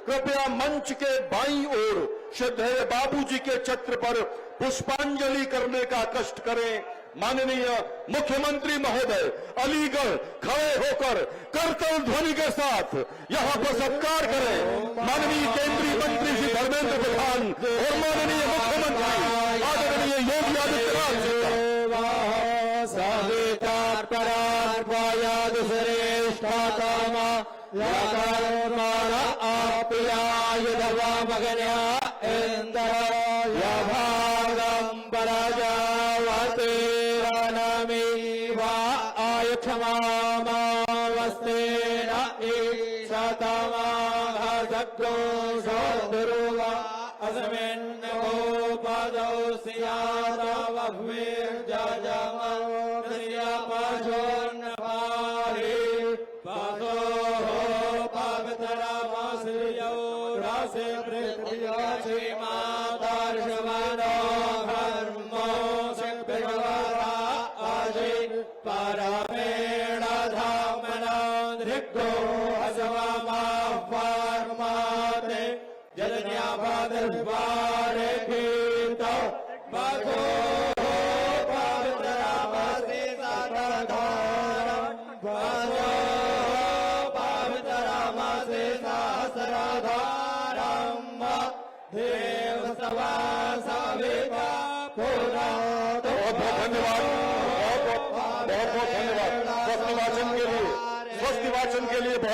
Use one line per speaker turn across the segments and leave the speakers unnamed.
कृपया मंच के बाईं ओर श्रद्धेय बाबूजी के चित्र पर पुष्पांजलि करने का कष्ट करें। माननीय मुख्यमंत्री महोदय अलीगढ़ खड़े होकर करतल ध्वनि के साथ यहां पर सत्कार करें। माननीय केंद्रीय मंत्री श्री धर्मेंद्र प्रधान और माननीय मुख्यमंत्री आदरणीय योगी आदित्यनाथ जी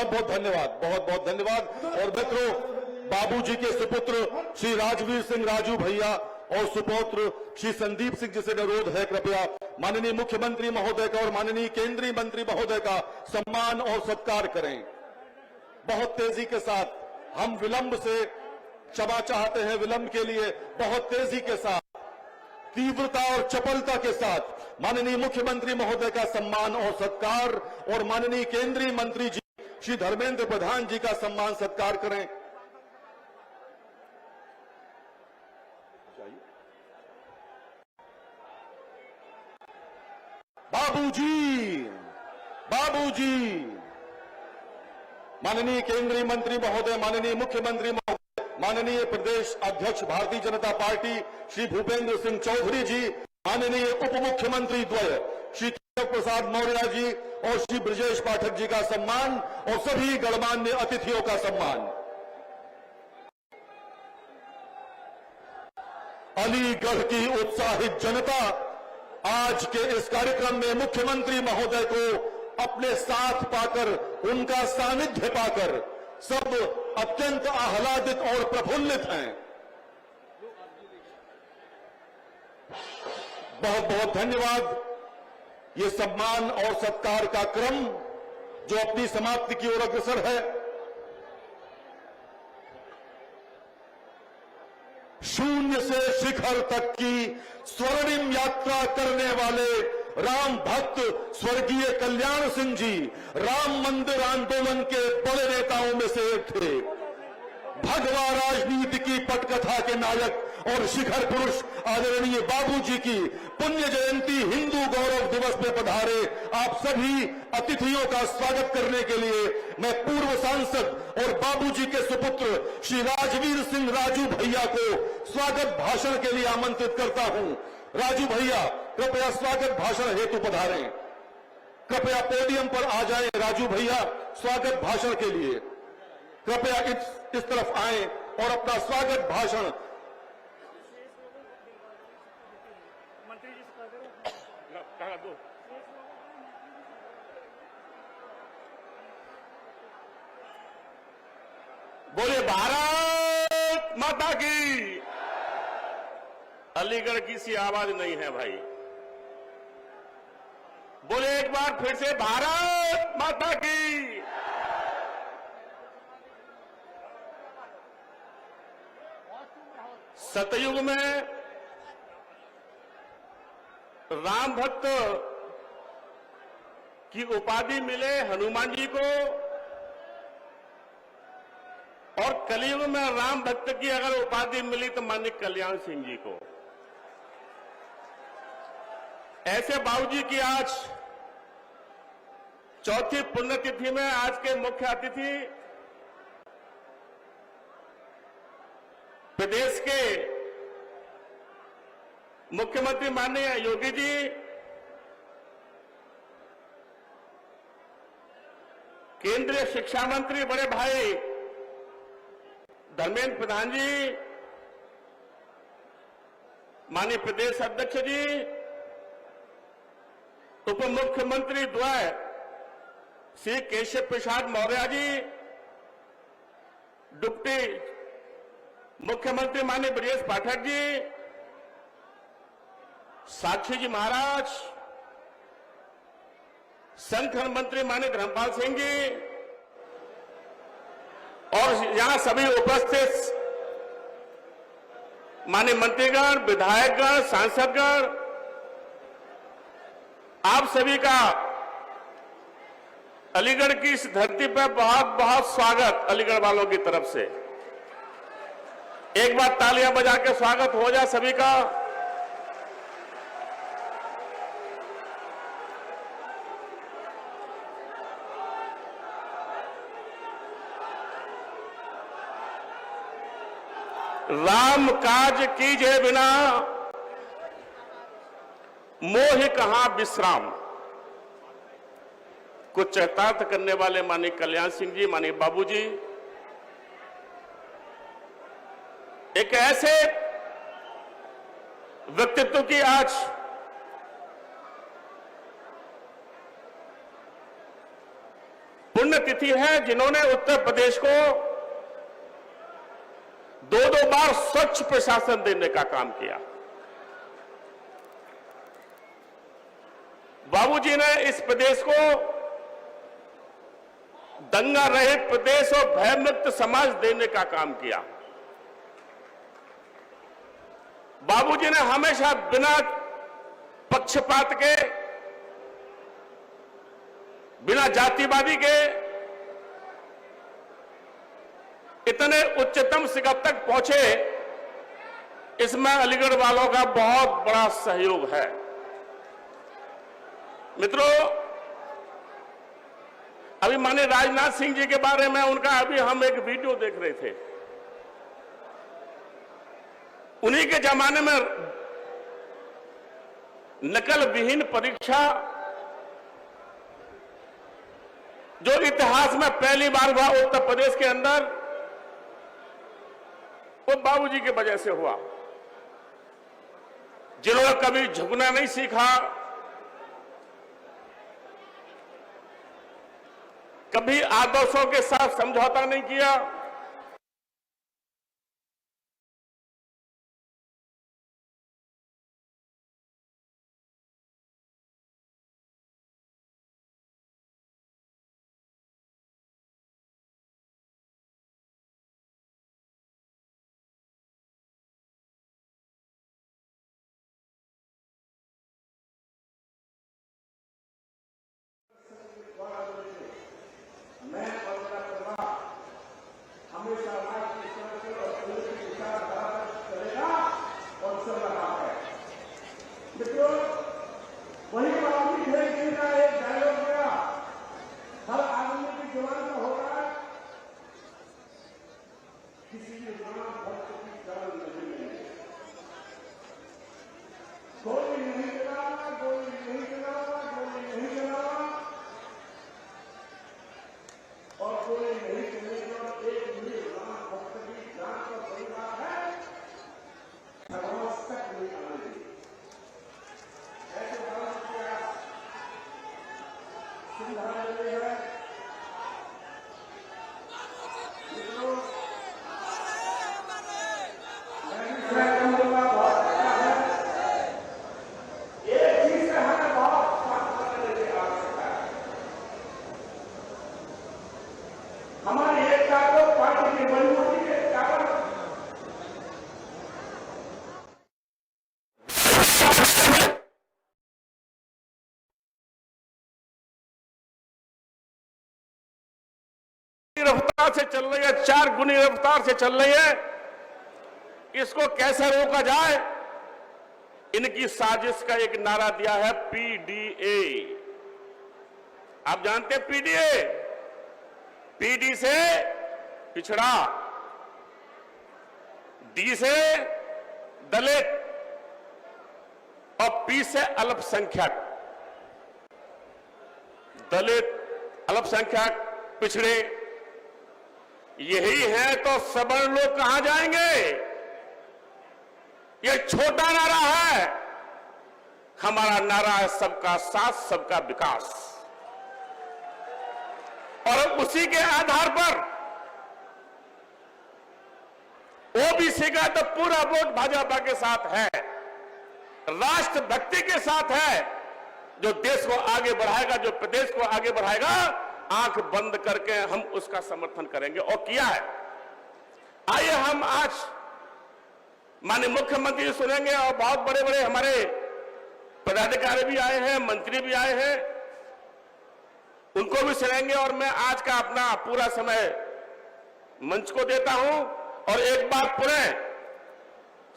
बहुत धन्यवाद, बहुत बहुत धन्यवाद। और मित्रों, बाबूजी के सुपुत्र श्री राजवीर सिंह राजू भैया और सुपुत्र श्री संदीप सिंह जी से अनुरोध है, कृपया माननीय मुख्यमंत्री महोदय का और माननीय केंद्रीय मंत्री महोदय का सम्मान और सत्कार करें। बहुत तेजी के साथ हम विलंब से क्षमा चाहते हैं, विलंब के लिए बहुत तेजी के साथ, तीव्रता और चपलता के साथ माननीय मुख्यमंत्री महोदय का सम्मान और सत्कार और माननीय केंद्रीय मंत्री जी श्री धर्मेंद्र प्रधान जी का सम्मान सत्कार करें। बाबूजी, बाबूजी, माननीय केंद्रीय मंत्री महोदय, माननीय मुख्यमंत्री महोदय, माननीय प्रदेश अध्यक्ष भारतीय जनता पार्टी श्री भूपेंद्र सिंह चौधरी जी, माननीय उप मुख्यमंत्री द्वय श्री प्रसाद मौर्य जी और श्री ब्रजेश पाठक जी का सम्मान और सभी गणमान्य अतिथियों का सम्मान। अलीगढ़ की उत्साहित जनता आज के इस कार्यक्रम में मुख्यमंत्री महोदय को अपने साथ पाकर, उनका सानिध्य पाकर सब अत्यंत आह्लादित और प्रफुल्लित हैं। बहुत बहुत धन्यवाद। ये सम्मान और सत्कार का क्रम जो अपनी समाप्ति की ओर अग्रसर है, शून्य से शिखर तक की स्वर्णिम यात्रा करने वाले राम भक्त स्वर्गीय कल्याण सिंह जी राम मंदिर आंदोलन के बड़े नेताओं में से एक थे। भगवा राजनीति की पटकथा के नायक और शिखर पुरुष आदरणीय बाबूजी की पुण्य जयंती हिंदू गौरव दिवस में पधारे आप सभी अतिथियों का स्वागत करने के लिए मैं पूर्व सांसद और बाबूजी के सुपुत्र श्री राजवीर सिंह राजू भैया को स्वागत भाषण के लिए आमंत्रित करता हूं। राजू भैया कृपया स्वागत भाषण हेतु पधारें। कृपया पोडियम पर आ जाएं। राजू भैया स्वागत भाषण के लिए कृपया इस तरफ आएं और अपना स्वागत भाषण
बोले भारत माता की। अलीगढ़ की सी आवाज नहीं है भाई, बोले एक बार फिर से भारत माता की। सतयुग में राम भक्त की उपाधि मिले हनुमान जी को, और कलयुग में राम भक्त की अगर उपाधि मिली तो माननीय कल्याण सिंह जी को। ऐसे बाबूजी की आज चौथी पुण्यतिथि में आज के मुख्य अतिथि प्रदेश के मुख्यमंत्री माननीय योगी जी, केंद्रीय शिक्षा मंत्री बड़े भाई धर्मेंद्र प्रधान जी, माननीय प्रदेश अध्यक्ष जी, उप मुख्यमंत्री द्वय श्री केशव प्रसाद मौर्य जी, डिप्टी मुख्यमंत्री माननीय ब्रजेश पाठक जी, साक्षी जी महाराज, संगठन मंत्री माननीय धर्मपाल सिंह जी और यहां सभी उपस्थित माननीय मंत्रीगण, विधायकगण, सांसदगण, आप सभी का अलीगढ़ की इस धरती पर बहुत बहुत स्वागत अलीगढ़ वालों की तरफ से। एक बार तालियां बजा के स्वागत हो जाए सभी का। राम काज कीजे बिना मोह कहां विश्राम, कुछ चरितार्थ करने वाले माननीय कल्याण सिंह जी, माननीय बाबूजी, एक ऐसे व्यक्तित्व की आज पुण्यतिथि है जिन्होंने उत्तर प्रदेश को दो बार स्वच्छ प्रशासन देने का काम किया। बाबूजी ने इस प्रदेश को दंगा रहित प्रदेश और भयमुक्त समाज देने का काम किया। बाबूजी ने हमेशा बिना पक्षपात के, बिना जातिवादी के इतने उच्चतम शिखर तक पहुंचे, इसमें अलीगढ़ वालों का बहुत बड़ा सहयोग है। मित्रों, अभी माननीय राजनाथ सिंह जी के बारे में उनका अभी हम एक वीडियो देख रहे थे। उन्हीं के जमाने में नकल विहीन परीक्षा जो इतिहास में पहली बार हुआ उत्तर प्रदेश के अंदर, वो बाबूजी की वजह से हुआ, जिन्होंने कभी झुकना नहीं सीखा, कभी आदर्शों के साथ समझौता नहीं किया।
वही बाबूजी थे जिनका एक डायलॉग गया, हर आदमी की जुबान में होगा, किसी की जुबान भक्त की शरण नहीं मिलेगी। गोली नहीं चलाना, गोली नहीं चलाना, गोली नहीं चलाना, और गोली नहीं चलेगी और एक भी जुबान भक्त की जान का परिवार है, खरवास तक नहीं आने। ऐसे भारत के आप सुविधा मिले हैं, मित्रों, मैं कम दूंगा, बहुत अच्छा है। एक चीज से हमें बहुत सावधान रहने की आवश्यकता है। हमारी एकता को पार्टी की मजबूती के कारण
रफ्तार से चल रही है, 4 गुनी रफ्तार से चल रही है। इसको कैसे रोका जाए, इनकी साजिश का एक नारा दिया है पीडीए। आप जानते हैं पीडीए, पीडी से पिछड़ा, डी से दलित और पी से अल्पसंख्यक। दलित, अल्पसंख्यक, पिछड़े यही है तो सवर्ण लोग कहां जाएंगे? ये छोटा नारा है। हमारा नारा है सबका साथ, सबका विकास, और उसी के आधार पर ओबीसी का तो पूरा वोट भाजपा के साथ है, राष्ट्रभक्ति के साथ है। जो देश को आगे बढ़ाएगा, जो प्रदेश को आगे बढ़ाएगा, आंख बंद करके हम उसका समर्थन करेंगे, और किया है। आइए हम आज माननीय मुख्यमंत्री सुनेंगे, और बहुत बड़े बड़े हमारे पदाधिकारी भी आए हैं, मंत्री भी आए हैं, उनको भी सुनेंगे। और मैं आज का अपना पूरा समय मंच को देता हूं, और एक बार पुनः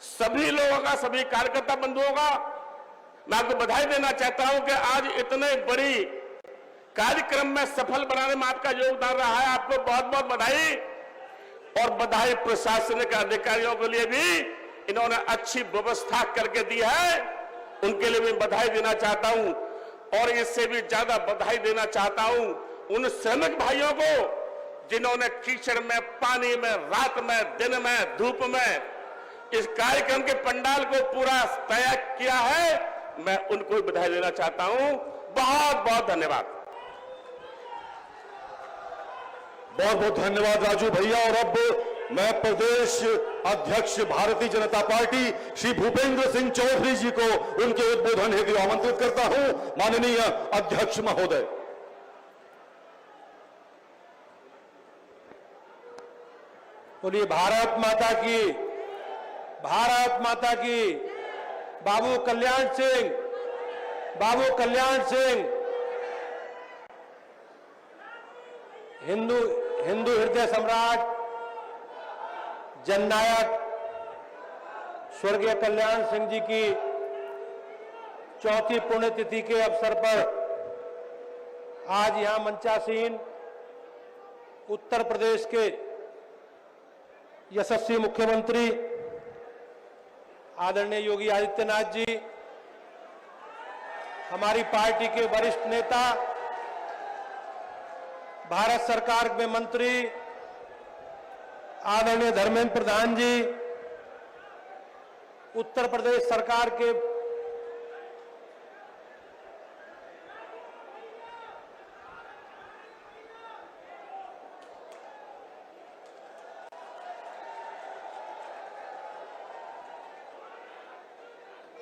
सभी लोगों का, सभी कार्यकर्ता बंधुओं का मैं आपको बधाई देना चाहता हूं कि आज इतने बड़ी कार्यक्रम में सफल बनाने में आपका योगदान रहा है। आपको बहुत बहुत बधाई, और बधाई प्रशासनिक अधिकारियों के लिए भी, इन्होंने अच्छी व्यवस्था करके दी है, उनके लिए मैं बधाई देना चाहता हूं। और इससे भी ज्यादा बधाई देना चाहता हूं उन श्रमिक भाइयों को जिन्होंने कीचड़ में, पानी में, रात में, दिन में, धूप में इस कार्यक्रम के पंडाल को पूरा तैयार किया है। मैं उनको भी बधाई देना चाहता हूं। बहुत बहुत धन्यवाद।
बहुत बहुत धन्यवाद राजू भैया। और अब मैं प्रदेश अध्यक्ष भारतीय जनता पार्टी श्री भूपेंद्र सिंह चौधरी जी को उनके उद्बोधन हेतु आमंत्रित करता हूं। माननीय अध्यक्ष महोदय।
बोलिए भारत माता की, भारत माता की। बाबू कल्याण सिंह, बाबू कल्याण सिंह। हिंदू हृदय सम्राट, जननायक स्वर्गीय कल्याण सिंह जी की चौथी पुण्यतिथि के अवसर पर आज यहां मंचासीन उत्तर प्रदेश के यशस्वी मुख्यमंत्री आदरणीय योगी आदित्यनाथ जी, हमारी पार्टी के वरिष्ठ नेता, भारत सरकार में मंत्री आदरणीय धर्मेंद्र प्रधान जी, उत्तर प्रदेश सरकार के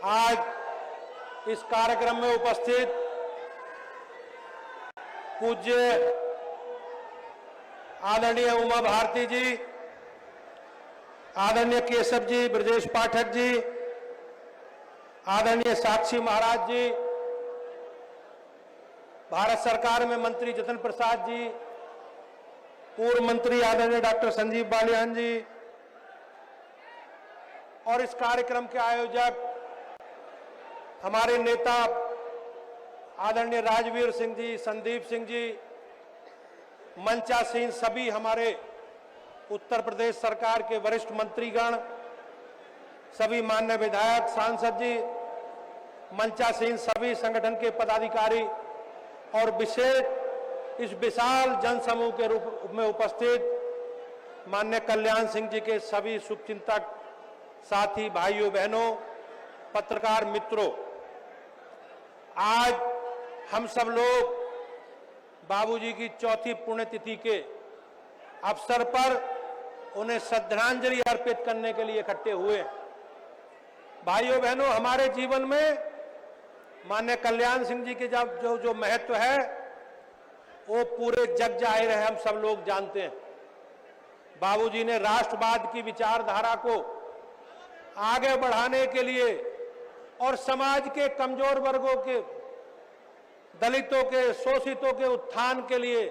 आज इस कार्यक्रम में उपस्थित पूज्य आदरणीय उमा भारती जी, आदरणीय केशव जी, ब्रजेश पाठक जी, आदरणीय साक्षी महाराज जी, भारत सरकार में मंत्री जतिन प्रसाद जी, पूर्व मंत्री आदरणीय डॉक्टर संजीव बालियान जी, और इस कार्यक्रम के आयोजक हमारे नेता आदरणीय राजवीर सिंह जी, संदीप सिंह जी, मंचासीन सभी हमारे उत्तर प्रदेश सरकार के वरिष्ठ मंत्रीगण, सभी माननीय विधायक, सांसद जी, मंचासीन सभी संगठन के पदाधिकारी, और विशेष इस विशाल जनसमूह के रूप में उपस्थित माननीय कल्याण सिंह जी के सभी शुभचिंतक साथी, भाइयों बहनों, पत्रकार मित्रों, आज हम सब लोग बाबूजी की चौथी पुण्यतिथि के अवसर पर उन्हें श्रद्धांजलि अर्पित करने के लिए इकट्ठे हुए। भाइयों बहनों, हमारे जीवन में माननीय कल्याण सिंह जी के जो महत्व है वो पूरे जग जाहिर है, हम सब लोग जानते हैं। बाबूजी ने राष्ट्रवाद की विचारधारा को आगे बढ़ाने के लिए और समाज के कमजोर वर्गों के, दलितों के, शोषितों के उत्थान के लिए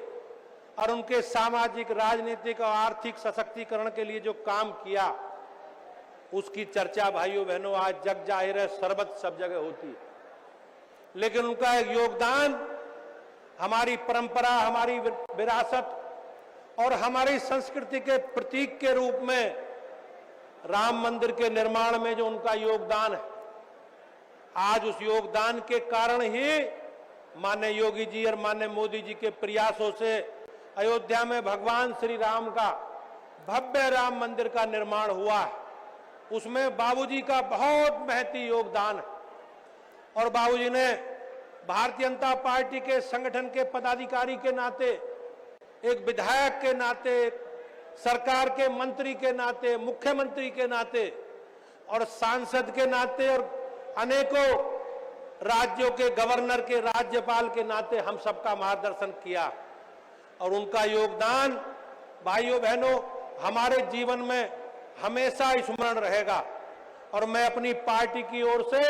और उनके सामाजिक, राजनीतिक और आर्थिक सशक्तिकरण के लिए जो काम किया, उसकी चर्चा भाइयों बहनों आज जग जाहिर है, सर्वत्र सब जगह होती है। लेकिन उनका एक योगदान हमारी परंपरा, हमारी विरासत और हमारी संस्कृति के प्रतीक के रूप में राम मंदिर के निर्माण में जो उनका योगदान है, आज उस योगदान के कारण ही माननीय योगी जी और माननीय मोदी जी के प्रयासों से अयोध्या में भगवान श्री राम का भव्य राम मंदिर का निर्माण हुआ है। उसमें बाबूजी का बहुत महती योगदान है और बाबूजी ने भारतीय जनता पार्टी के संगठन के पदाधिकारी के नाते, एक विधायक के नाते, सरकार के मंत्री के नाते, मुख्यमंत्री के नाते और सांसद के नाते और अनेकों राज्यों के गवर्नर के, राज्यपाल के नाते हम सबका मार्गदर्शन किया और उनका योगदान भाइयों बहनों हमारे जीवन में हमेशा स्मरण रहेगा। और मैं अपनी पार्टी की ओर से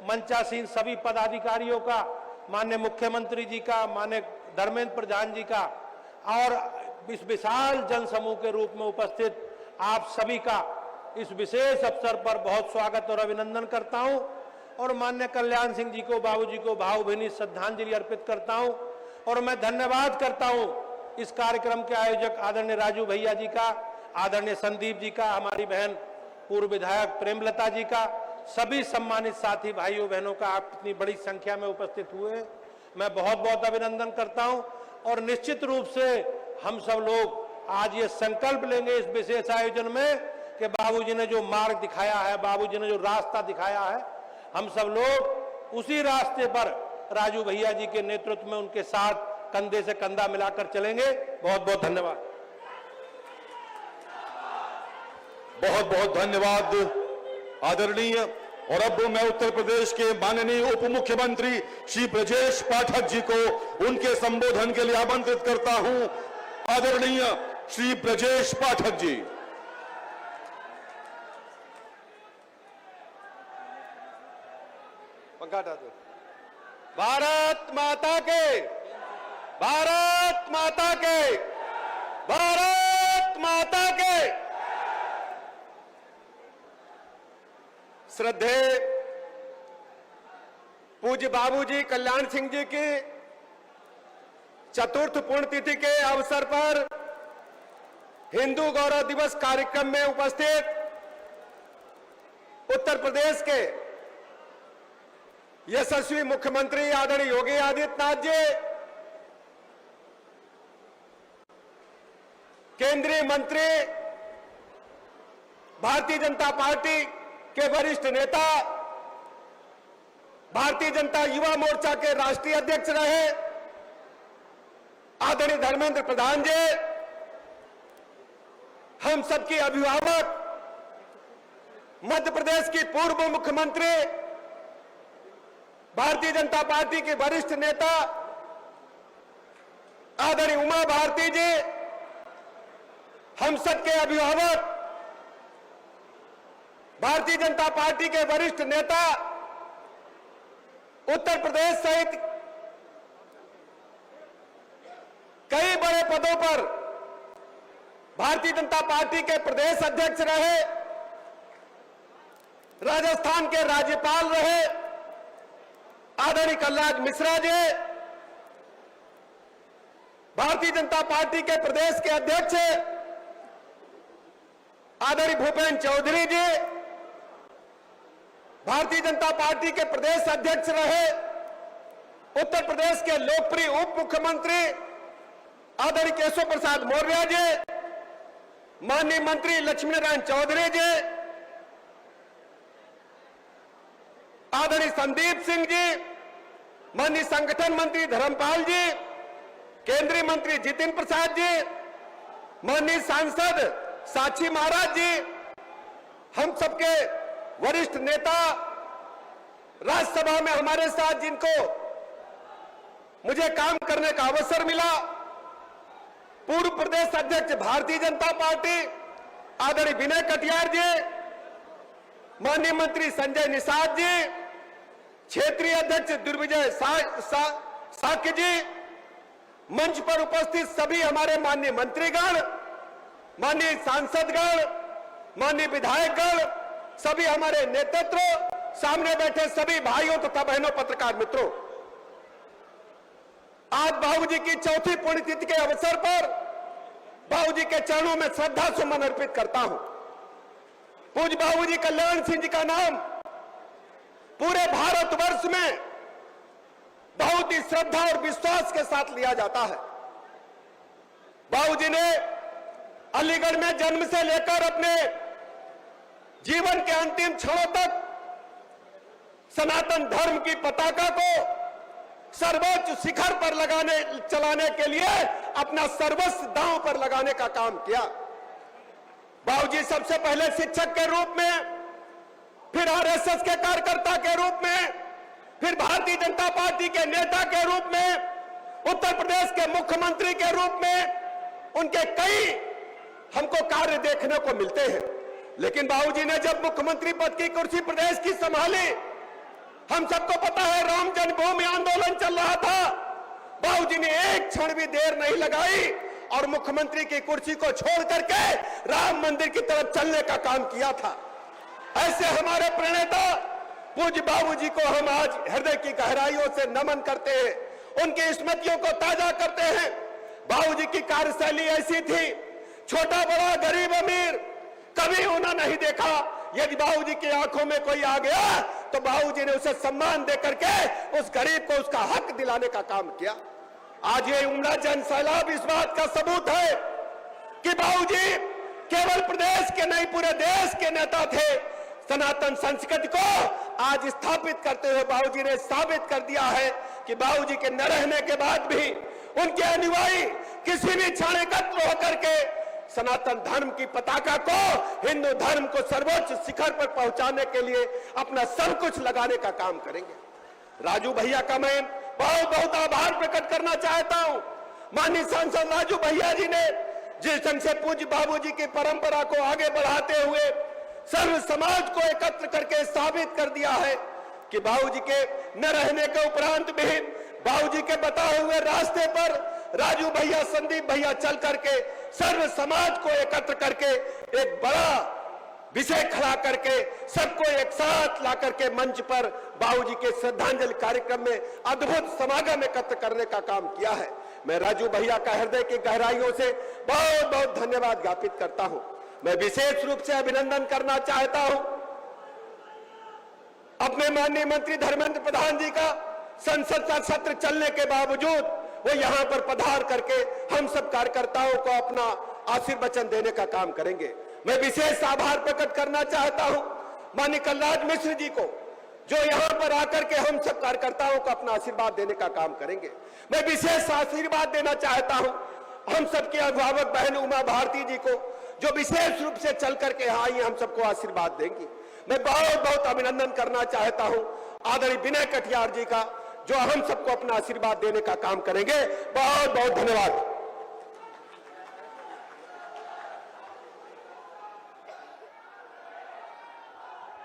मंचासीन सभी पदाधिकारियों का, माननीय मुख्यमंत्री जी का, माननीय धर्मेंद्र प्रधान जी का और इस विशाल जनसमूह के रूप में उपस्थित आप सभी का इस विशेष अवसर पर बहुत स्वागत और अभिनंदन करता हूं और माननीय कल्याण सिंह जी को, बाबूजी को भावभीनी श्रद्धांजलि अर्पित करता हूं। और मैं धन्यवाद करता हूं इस कार्यक्रम के आयोजक आदरणीय राजू भैया जी का, आदरणीय संदीप जी का, हमारी बहन पूर्व विधायक प्रेमलता जी का, सभी सम्मानित साथी भाइयों बहनों का, आप इतनी बड़ी संख्या में उपस्थित हुए, मैं बहुत बहुत अभिनंदन करता हूं। और निश्चित रूप से हम सब लोग आज ये संकल्प लेंगे इस विशेष आयोजन में कि बाबूजी ने जो मार्ग दिखाया है, बाबूजी ने जो रास्ता दिखाया है, हम सब लोग उसी रास्ते पर राजू भैया जी के नेतृत्व में उनके साथ कंधे से कंधा मिलाकर चलेंगे। बहुत बहुत धन्यवाद।
बहुत बहुत धन्यवाद आदरणीय। और अब मैं उत्तर प्रदेश के माननीय उप मुख्यमंत्री श्री ब्रजेश पाठक जी को उनके संबोधन के लिए आमंत्रित करता हूं। आदरणीय श्री ब्रजेश पाठक जी।
पंखा हटा दो। भारत माता के, भारत माता के, भारत माता के। श्रद्धेय पूज्य बाबूजी कल्याण सिंह जी की चतुर्थ पुण्यतिथि के अवसर पर हिंदू गौरव दिवस कार्यक्रम में उपस्थित उत्तर प्रदेश के यशस्वी मुख्यमंत्री आदरणीय योगी आदित्यनाथ जी, केंद्रीय मंत्री, भारतीय जनता पार्टी के वरिष्ठ नेता, भारतीय जनता युवा मोर्चा के राष्ट्रीय अध्यक्ष रहे आदरणीय धर्मेंद्र प्रधान जी, हम सबके अभिभावक, मध्य प्रदेश की पूर्व मुख्यमंत्री, भारतीय जनता पार्टी के वरिष्ठ नेता आदरणीय उमा भारती जी, हम सबके अभिभावक, भारतीय जनता पार्टी के वरिष्ठ नेता, उत्तर प्रदेश सहित कई बड़े पदों पर भारतीय जनता पार्टी के प्रदेश अध्यक्ष रहे, राजस्थान के राज्यपाल रहे आदरणीय कलराज मिश्रा जी, भारतीय जनता पार्टी के प्रदेश के अध्यक्ष आदरणीय भूपेंद्र चौधरी जी, भारतीय जनता पार्टी के प्रदेश अध्यक्ष रहे उत्तर प्रदेश के लोकप्रिय उप मुख्यमंत्री आदरणीय केशव प्रसाद मौर्य जी, माननीय मंत्री लक्ष्मी नारायण चौधरी जी, आदरणीय संदीप सिंह जी, माननीय संगठन मंत्री धर्मपाल जी, केंद्रीय मंत्री जितिन प्रसाद जी, माननीय सांसद साक्षी महाराज जी, हम सबके वरिष्ठ नेता, राज्यसभा में हमारे साथ जिनको मुझे काम करने का अवसर मिला, पूर्व प्रदेश अध्यक्ष भारतीय जनता पार्टी आदरणीय विनय कटियार जी, माननीय मंत्री संजय निषाद जी, क्षेत्रीय अध्यक्ष दुर्विजय साक्य जी, मंच पर उपस्थित सभी हमारे माननीय मंत्रीगण, माननीय सांसदगण, माननीय विधायकगण, सभी हमारे नेतृत्व, सामने बैठे सभी भाइयों तथा बहनों, पत्रकार मित्रों, आज बाबूजी की चौथी पुण्यतिथि के अवसर पर बाबूजी के चरणों में श्रद्धा सुमन अर्पित करता हूं। पूज्य बाबूजी कल्याण सिंह जी का नाम पूरे भारतवर्ष में बहुत ही श्रद्धा और विश्वास के साथ लिया जाता है। बाबूजी ने अलीगढ़ में जन्म से लेकर अपने जीवन के अंतिम क्षणों तक सनातन धर्म की पताका को सर्वोच्च शिखर पर चलाने के लिए अपना सर्वस्व दांव पर लगाने का काम किया। बाबूजी सबसे पहले शिक्षक के रूप में, फिर आरएसएस के कार्यकर्ता के रूप में, फिर भारतीय जनता पार्टी के नेता के रूप में, उत्तर प्रदेश के मुख्यमंत्री के रूप में उनके कई हमको कार्य देखने को मिलते हैं। लेकिन बाबूजी ने जब मुख्यमंत्री पद की कुर्सी प्रदेश की संभाली, हम सबको पता है राम जन्मभूमि आंदोलन चल रहा था। बाबूजी ने एक क्षण भी देर नहीं लगाई और मुख्यमंत्री की कुर्सी को छोड़ करके राम मंदिर की तरफ चलने का काम किया था। ऐसे हमारे प्रणेता पूज्य बाबूजी को हम आज हृदय की गहराइयों से नमन करते हैं, उनकी स्मृतियों को ताजा करते हैं। बाबूजी की कार्यशैली ऐसी थी, छोटा बड़ा गरीब अमीर कभी उन्हें नहीं देखा। यदि बाबूजी की आंखों में कोई आ गया तो बाबूजी ने उसे सम्मान देकर के उस गरीब को उसका हक दिलाने का काम किया। आज ये उमड़ा जन सैलाब इस बात का सबूत है कि बाबूजी केवल प्रदेश के नहीं पूरे देश के नेता थे। सनातन संस्कृति को आज स्थापित करते हुए बाबूजी ने साबित कर दिया है कि बाबूजी के न रहने के बाद भी उनके अनुयायी किसी भी क्षण एकत्र होकर के सनातन धर्म की पताका को, हिंदू धर्म को सर्वोच्च शिखर पर पहुंचाने के लिए अपना सब कुछ लगाने का काम करेंगे। राजू भैया का मैं बहुत बहुत आभार प्रकट करना चाहता हूं। माननीय सांसद राजू भैया जी ने जिस ढंग से पूज्य बाबूजी की परंपरा को आगे बढ़ाते हुए सर्व समाज को एकत्र करके साबित कर दिया है कि बाबूजी के न रहने के उपरांत भी बाबूजी के बताए हुए रास्ते पर राजू भैया, संदीप भैया चल करके सर्व समाज को एकत्र करके एक बड़ा विषय खड़ा करके सबको एक साथ ला करके मंच पर बाबूजी के श्रद्धांजलि कार्यक्रम में अद्भुत समागम एकत्र करने का काम किया है। मैं राजू भैया का हृदय की गहराइयों से बहुत बहुत धन्यवाद ज्ञापित करता हूं। मैं विशेष रूप से अभिनंदन करना चाहता हूं अपने माननीय मंत्री धर्मेंद्र प्रधान जी का। संसद का सत्र चलने के बावजूद वो यहां पर पधार करके हम सब कार्यकर्ताओं को अपना आशीर्वचन देने का काम करेंगे। मैं विशेष आभार प्रकट करना चाहता हूं माननीय कलराज मिश्र जी को, जो यहां पर आकर के हम सब कार्यकर्ताओं को अपना आशीर्वाद देने का काम करेंगे। मैं विशेष आशीर्वाद देना चाहता हूं हम सबके अभिभावक बहन उमा भारती जी को, जो विशेष रूप से चल करके आई हम सबको आशीर्वाद देंगी। मैं बहुत बहुत अभिनंदन करना चाहता हूं आदरणीय विनय कटियार जी का, जो हम सबको अपना आशीर्वाद देने का काम करेंगे। बहुत बहुत धन्यवाद।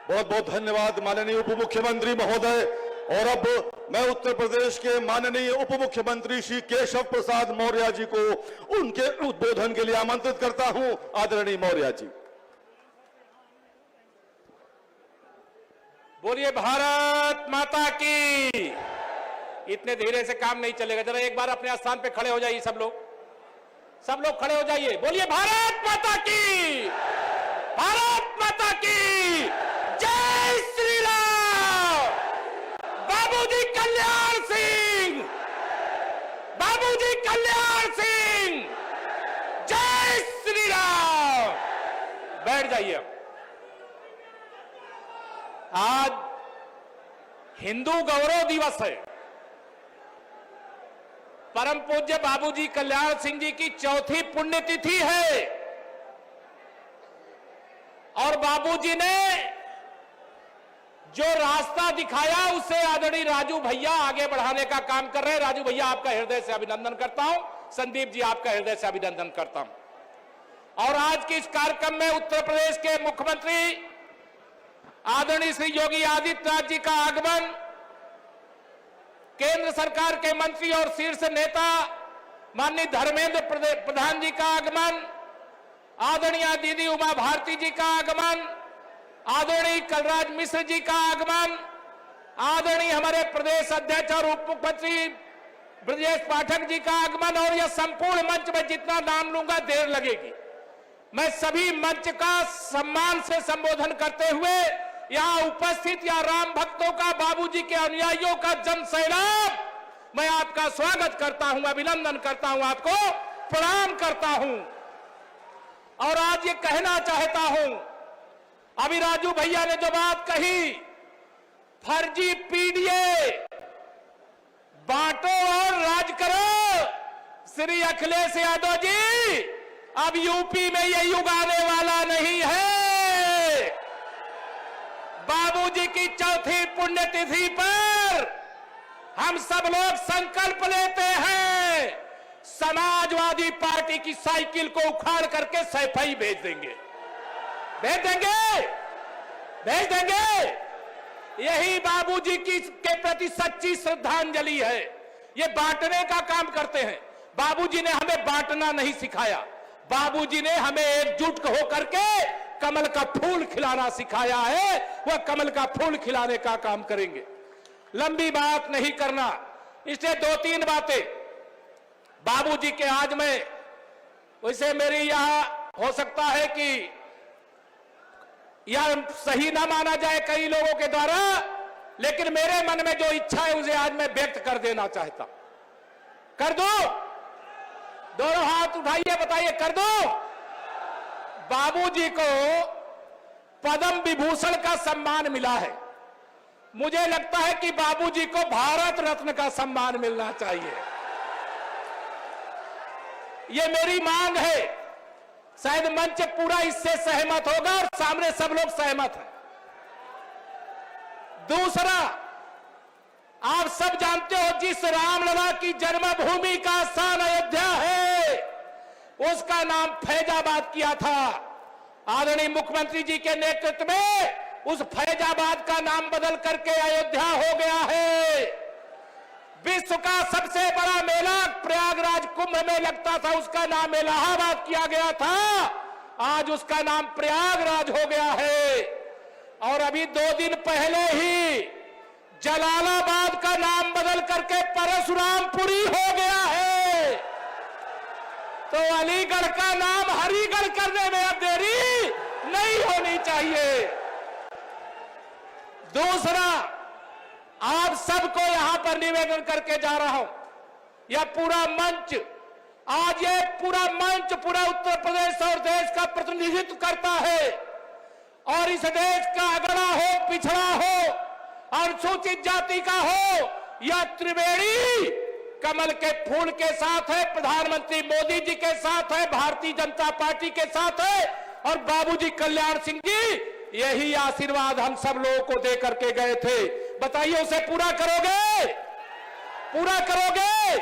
बहुत बहुत धन्यवाद माननीय उप मुख्यमंत्री महोदय। और अब मैं उत्तर प्रदेश के माननीय उप मुख्यमंत्री श्री केशव प्रसाद मौर्य जी को उनके उद्बोधन के लिए आमंत्रित करता हूं। आदरणीय मौर्य जी।
बोलिए भारत माता की। इतने धीरे से काम नहीं चलेगा, जरा एक बार अपने स्थान पे खड़े हो जाइए सब लोग खड़े हो जाइए। बोलिए भारत माता की, भारत माता की जय श्री राम। बाबूजी कल्याण सिंह, बाबूजी कल्याण सिंह, जय श्री राम। बैठ जाइए। आज हिंदू गौरव दिवस है। परम पूज्य बाबूजी कल्याण सिंह जी की चौथी पुण्यतिथि है और बाबूजी ने जो रास्ता दिखाया उसे आदरणीय राजू भैया आगे बढ़ाने का काम कर रहे हैं। राजू भैया आपका हृदय से अभिनंदन करता हूं। संदीप जी आपका हृदय से अभिनंदन करता हूं। और आज के इस कार्यक्रम में उत्तर प्रदेश के मुख्यमंत्री आदरणीय श्री योगी आदित्यनाथ जी का आगमन, केंद्र सरकार के मंत्री और शीर्ष नेता माननीय धर्मेंद्र प्रधान जी का आगमन, आदरणीय दीदी उमा भारती जी का आगमन, आदरणीय कलराज मिश्र जी का आगमन, आदरणीय हमारे प्रदेश अध्यक्ष और उप मुख्यमंत्री ब्रजेश पाठक जी का आगमन, और यह संपूर्ण मंच में जितना नाम लूंगा देर लगेगी।
मैं सभी मंच का सम्मान से संबोधन करते हुए यहां उपस्थित या राम भक्तों का, बाबूजी के अनुयायियों का जन सैलाब, मैं आपका स्वागत करता हूं, अभिनंदन करता हूं, आपको प्रणाम करता हूं। और आज ये कहना चाहता हूं, अभी राजू भैया ने जो बात कही, फर्जी पीडीए बांटो और राज करो, श्री अखिलेश यादव जी, अब यूपी में ये युग आने वाला नहीं है। बाबूजी की चौथी पुण्यतिथि पर हम सब लोग संकल्प लेते हैं, समाजवादी पार्टी की साइकिल को उखाड़ करके सैफई भेज देंगे, भेज देंगे, भेज देंगे। यही बाबूजी की के प्रति सच्ची श्रद्धांजलि है। ये बांटने का काम करते हैं। बाबूजी ने हमें बांटना नहीं सिखाया, बाबूजी ने हमें एकजुट होकर के कमल का फूल खिलाना सिखाया है। वह कमल का फूल खिलाने का काम करेंगे। लंबी बात नहीं करना, इसलिए 2-3 बातें बाबूजी के आज में, वैसे मेरी यहां हो सकता है कि यह सही ना माना जाए कई लोगों के द्वारा, लेकिन मेरे मन में जो इच्छा है उसे आज मैं व्यक्त कर देना चाहता। कर दो, दोनों हाथ उठाइए, बताइए, कर दो। बाबूजी को पद्म विभूषण का सम्मान मिला है। मुझे लगता है कि बाबूजी को भारत रत्न का सम्मान मिलना चाहिए। यह मेरी मांग है, शायद मंच पूरा इससे सहमत होगा और सामने सब लोग सहमत हैं। दूसरा, आप सब जानते हो जिस रामलला की जन्मभूमि का स्थान अयोध्या है, उसका नाम फैजाबाद किया था। आदरणीय मुख्यमंत्री जी के नेतृत्व में उस फैजाबाद का नाम बदल करके अयोध्या हो गया है। विश्व का सबसे बड़ा मेला प्रयागराज कुंभ में लगता था, उसका नाम इलाहाबाद किया गया था, आज उसका नाम प्रयागराज हो गया है। और अभी 2 दिन पहले ही जलालाबाद का नाम बदल करके परशुरामपुरी हो गया है। तो अलीगढ़ का नाम हरिगढ़ करने में अब देरी नहीं होनी चाहिए। दूसरा, आप सबको यहां पर निवेदन करके जा रहा हूं, यह पूरा मंच, आज ये पूरा मंच पूरा उत्तर प्रदेश और देश का प्रतिनिधित्व करता है। और इस देश का अगड़ा हो, पिछड़ा हो, अनुसूचित जाति का हो, यह त्रिवेणी कमल के फूल के साथ है, प्रधानमंत्री मोदी जी के साथ है, भारतीय जनता पार्टी के साथ है, और बाबूजी कल्याण सिंह जी यही आशीर्वाद हम सब लोगों को दे करके गए थे। बताइए, उसे पूरा करोगे? पूरा करोगे?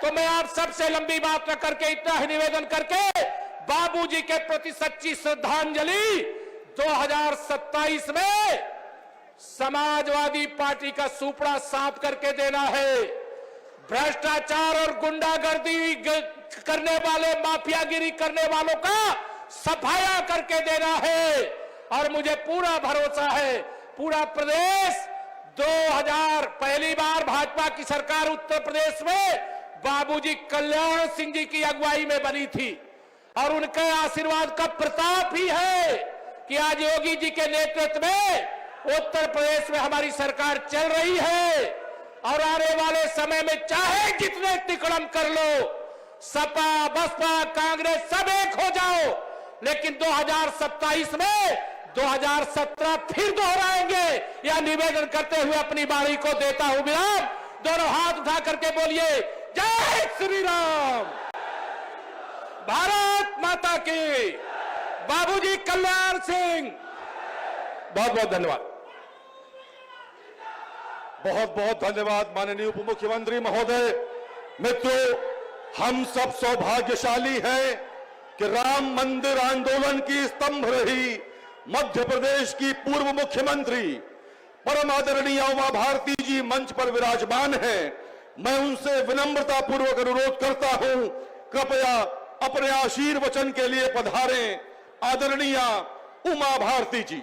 तो मैं आप सबसे लंबी बात न करके इतना ही निवेदन करके बाबूजी के प्रति सच्ची श्रद्धांजलि 2027 में समाजवादी पार्टी का सुपड़ा साफ करके देना है। भ्रष्टाचार और गुंडागर्दी करने वाले, माफियागिरी करने वालों का सफाया करके देना है। और मुझे पूरा भरोसा है, पूरा प्रदेश 2000 पहली बार भाजपा की सरकार उत्तर प्रदेश में बाबूजी कल्याण सिंह जी की अगुवाई में बनी थी, और उनके आशीर्वाद का प्रताप ही है कि आज योगी जी के नेतृत्व में उत्तर प्रदेश में हमारी सरकार चल रही है। और आने वाले समय में चाहे जितने तिकड़म कर लो, सपा, बसपा, कांग्रेस सब एक हो जाओ, लेकिन 2027 में 2017 फिर दोहराएंगे। यह निवेदन करते हुए अपनी बारी को देता हूं विराम। दोनों हाथ उठा करके बोलिए, जय श्री राम, भारत माता की, बाबूजी कल्याण सिंह। बहुत बहुत धन्यवाद।
बहुत बहुत धन्यवाद माननीय उप मुख्यमंत्री महोदय। मित्रों, हम सब सौभाग्यशाली हैं कि राम मंदिर आंदोलन की स्तंभ रही मध्य प्रदेश की पूर्व मुख्यमंत्री परम आदरणीय उमा भारती जी मंच पर विराजमान हैं। मैं उनसे विनम्रता पूर्वक अनुरोध करता हूं, कृपया अपने आशीर्वचन के लिए पधारें। आदरणीय उमा भारती जी।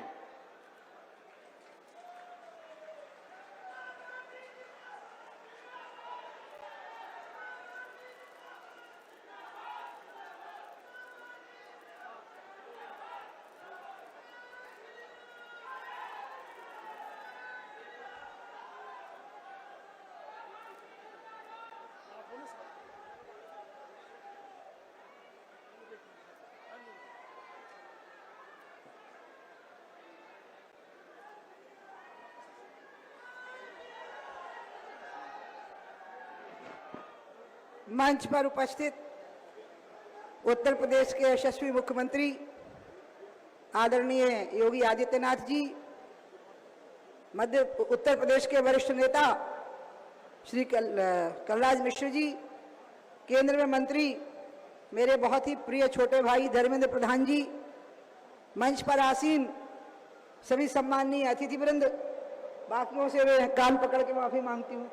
मंच पर उपस्थित उत्तर प्रदेश के यशस्वी मुख्यमंत्री आदरणीय योगी आदित्यनाथ जी, उत्तर प्रदेश के वरिष्ठ नेता श्री कलराज मिश्र जी, केंद्र में मंत्री मेरे बहुत ही प्रिय छोटे भाई धर्मेंद्र प्रधान जी, मंच पर आसीन सभी सम्माननीय अतिथिवृंद, बाकियों से मैं कान पकड़ के माफी मांगती हूँ,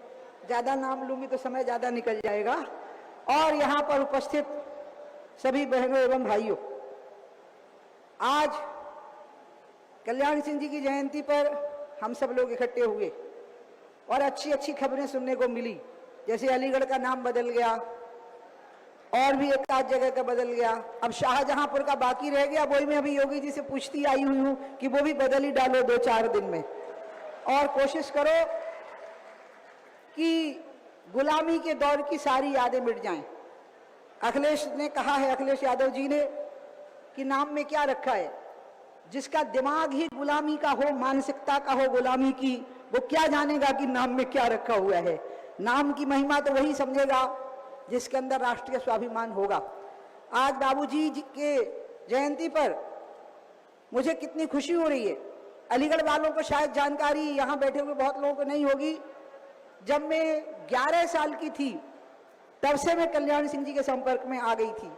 ज्यादा नाम लूंगी तो समय ज्यादा निकल जाएगा, और यहाँ पर उपस्थित सभी बहनों एवं भाइयों, आज कल्याण सिंह जी की जयंती पर हम सब लोग इकट्ठे हुए और अच्छी अच्छी खबरें सुनने को मिली, जैसे अलीगढ़ का नाम बदल गया और भी एक आध जगह का बदल गया, अब शाहजहांपुर का बाकी रह गया, वही मैं अभी योगी जी से पूछती आई हुई हूं कि वो भी बदल ही डालो 2-4 दिन में, और कोशिश करो कि गुलामी के दौर की सारी यादें मिट जाएं। अखिलेश ने कहा है, अखिलेश यादव जी ने, कि नाम में क्या रखा है, जिसका दिमाग ही गुलामी का हो, मानसिकता का हो गुलामी की, वो क्या जानेगा कि नाम में क्या रखा हुआ है। नाम की महिमा तो वही समझेगा जिसके अंदर राष्ट्रीय स्वाभिमान होगा। आज बाबूजी के जयंती पर मुझे कितनी खुशी हो रही है। अलीगढ़ वालों को शायद जानकारी यहाँ बैठे हुए बहुत लोगों को नहीं होगी, जब मैं 11 साल की थी तब से मैं कल्याण सिंह जी के संपर्क में आ गई थी।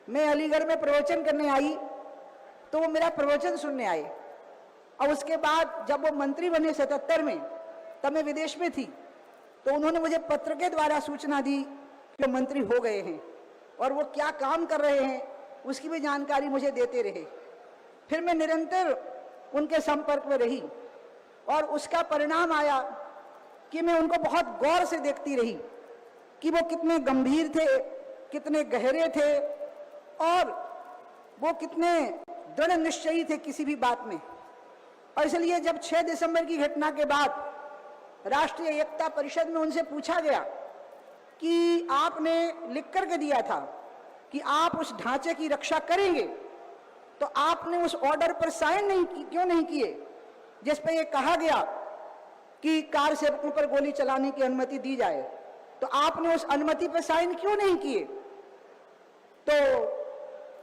मैं अलीगढ़ में प्रवचन करने आई तो वो मेरा प्रवचन सुनने आए, और उसके बाद जब वो मंत्री बने 77 में, तब मैं विदेश में थी, तो उन्होंने मुझे पत्र के द्वारा सूचना दी कि वो मंत्री हो गए हैं और वो क्या काम कर रहे हैं उसकी भी जानकारी मुझे देते रहे। फिर मैं निरंतर उनके संपर्क में रही और उसका परिणाम आया कि मैं उनको बहुत गौर से देखती रही कि वो कितने गंभीर थे, कितने गहरे थे और वो कितने दृढ़ निश्चयी थे किसी भी बात में। और इसलिए जब 6 दिसंबर की घटना के बाद राष्ट्रीय एकता परिषद में उनसे पूछा गया कि आपने लिख करके दिया था कि आप उस ढांचे की रक्षा करेंगे, तो आपने उस ऑर्डर पर साइन क्यों नहीं किए जिस पे ये कहा गया कि कार सेवकों पर गोली चलाने की अनुमति दी जाए, तो आपने उस अनुमति पर साइन क्यों नहीं किए। तो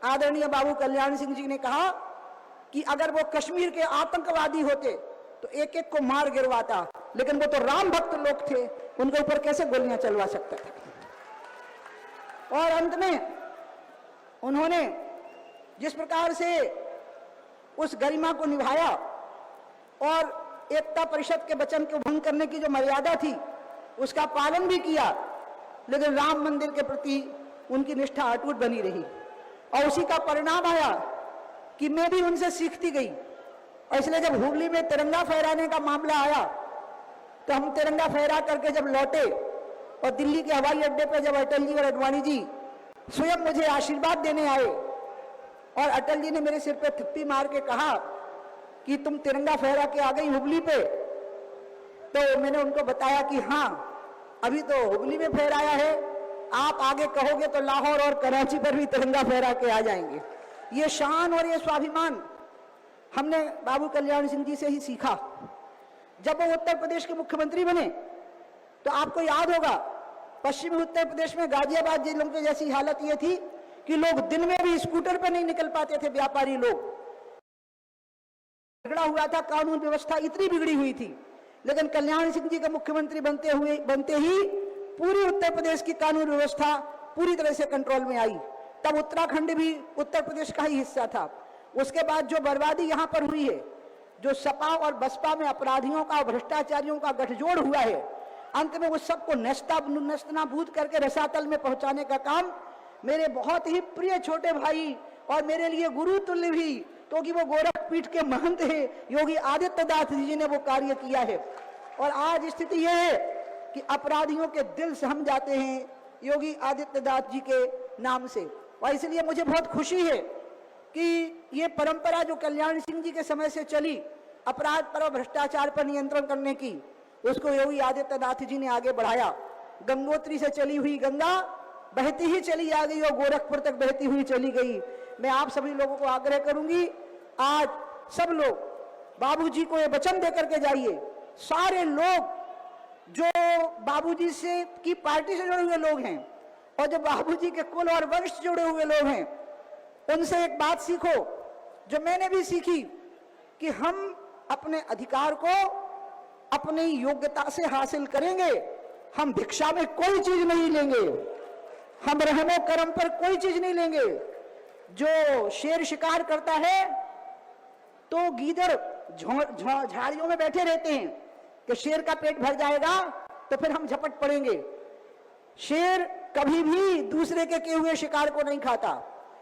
आदरणीय बाबू कल्याण सिंह जी ने कहा कि अगर वो कश्मीर के आतंकवादी होते तो एक एक को मार गिरवाता, लेकिन वो तो राम भक्त लोग थे, उनके ऊपर कैसे गोलियां चलवा सकता था। और अंत में उन्होंने जिस प्रकार से उस गरिमा को निभाया और एकता परिषद के वचन को भंग करने की जो मर्यादा थी उसका पालन भी किया, लेकिन राम मंदिर के प्रति उनकी निष्ठा अटूट बनी रही। और उसी का परिणाम आया कि मैं भी उनसे सीखती गई, और इसलिए जब हुगली में तिरंगा फहराने का मामला आया तो हम तिरंगा फहरा करके जब लौटे और दिल्ली के हवाई अड्डे पर जब अटल जी और अडवाणी जी स्वयं मुझे आशीर्वाद देने आए और अटल जी ने मेरे सिर पे थप्पी मार के कहा कि तुम तिरंगा फहरा के आ गई हुगली पे, तो मैंने उनको बताया कि हाँ, अभी तो हुगली में फहराया है, आप आगे कहोगे तो लाहौर और कराची पर भी तिरंगा फहरा के आ जाएंगे। ये शान और ये स्वाभिमान हमने बाबू कल्याण सिंह जी से ही सीखा। जब वो उत्तर प्रदेश के मुख्यमंत्री बने तो आपको याद होगा पश्चिमी उत्तर प्रदेश में गाजियाबाद जिलों की जैसी हालत ये थी कि लोग दिन में भी स्कूटर पर नहीं निकल पाते थे, व्यापारी लोग। बिगड़ा हुआ था, कानून व्यवस्था इतनी बिगड़ी हुई थी, लेकिन कल्याण सिंह जी का मुख्यमंत्री बनते ही पूरी उत्तर प्रदेश की कानून व्यवस्था पूरी तरह से कंट्रोल में आई। तब उत्तराखंड भी उत्तर प्रदेश का ही हिस्सा था। उसके बाद जो बर्बादी यहाँ पर हुई है, जो सपा और बसपा में अपराधियों का, भ्रष्टाचारियों का गठजोड़ हुआ है, अंत में उस सबको नस्तानाबूद करके रसातल में पहुंचाने का काम मेरे बहुत ही प्रिय छोटे भाई और मेरे लिए गुरु तुल्य भी, क्योंकि वो गोरखपीठ के महंत है, योगी आदित्यनाथ जी ने वो कार्य किया है। और आज स्थिति यह है कि अपराधियों के दिल सहम जाते हैं योगी आदित्यनाथ जी के नाम से। और इसलिए मुझे बहुत खुशी है कि ये परंपरा जो कल्याण सिंह जी के समय से चली, अपराध पर और भ्रष्टाचार पर नियंत्रण करने की, उसको योगी आदित्यनाथ जी ने आगे बढ़ाया। गंगोत्री से चली हुई गंगा बहती ही चली आ गई और गोरखपुर तक बहती हुई चली गई। मैं आप सभी लोगों को आग्रह करूंगी, आज सब लोग बाबूजी को ये वचन देकर के जाइए। सारे लोग जो बाबूजी से की पार्टी से जुड़े हुए लोग हैं, और जो बाबूजी के कुल और वंश जुड़े हुए लोग हैं, उनसे एक बात सीखो जो मैंने भी सीखी, कि हम अपने अधिकार को अपनी योग्यता से हासिल करेंगे। हम भिक्षा में कोई चीज नहीं लेंगे, हम रहमो करम पर कोई चीज नहीं लेंगे। जो शेर शिकार करता है तो गीदड़ झाड़ियों में बैठे रहते हैं कि शेर का पेट भर जाएगा तो फिर हम झपट पड़ेंगे। शेर कभी भी दूसरे के किए हुए शिकार को नहीं खाता।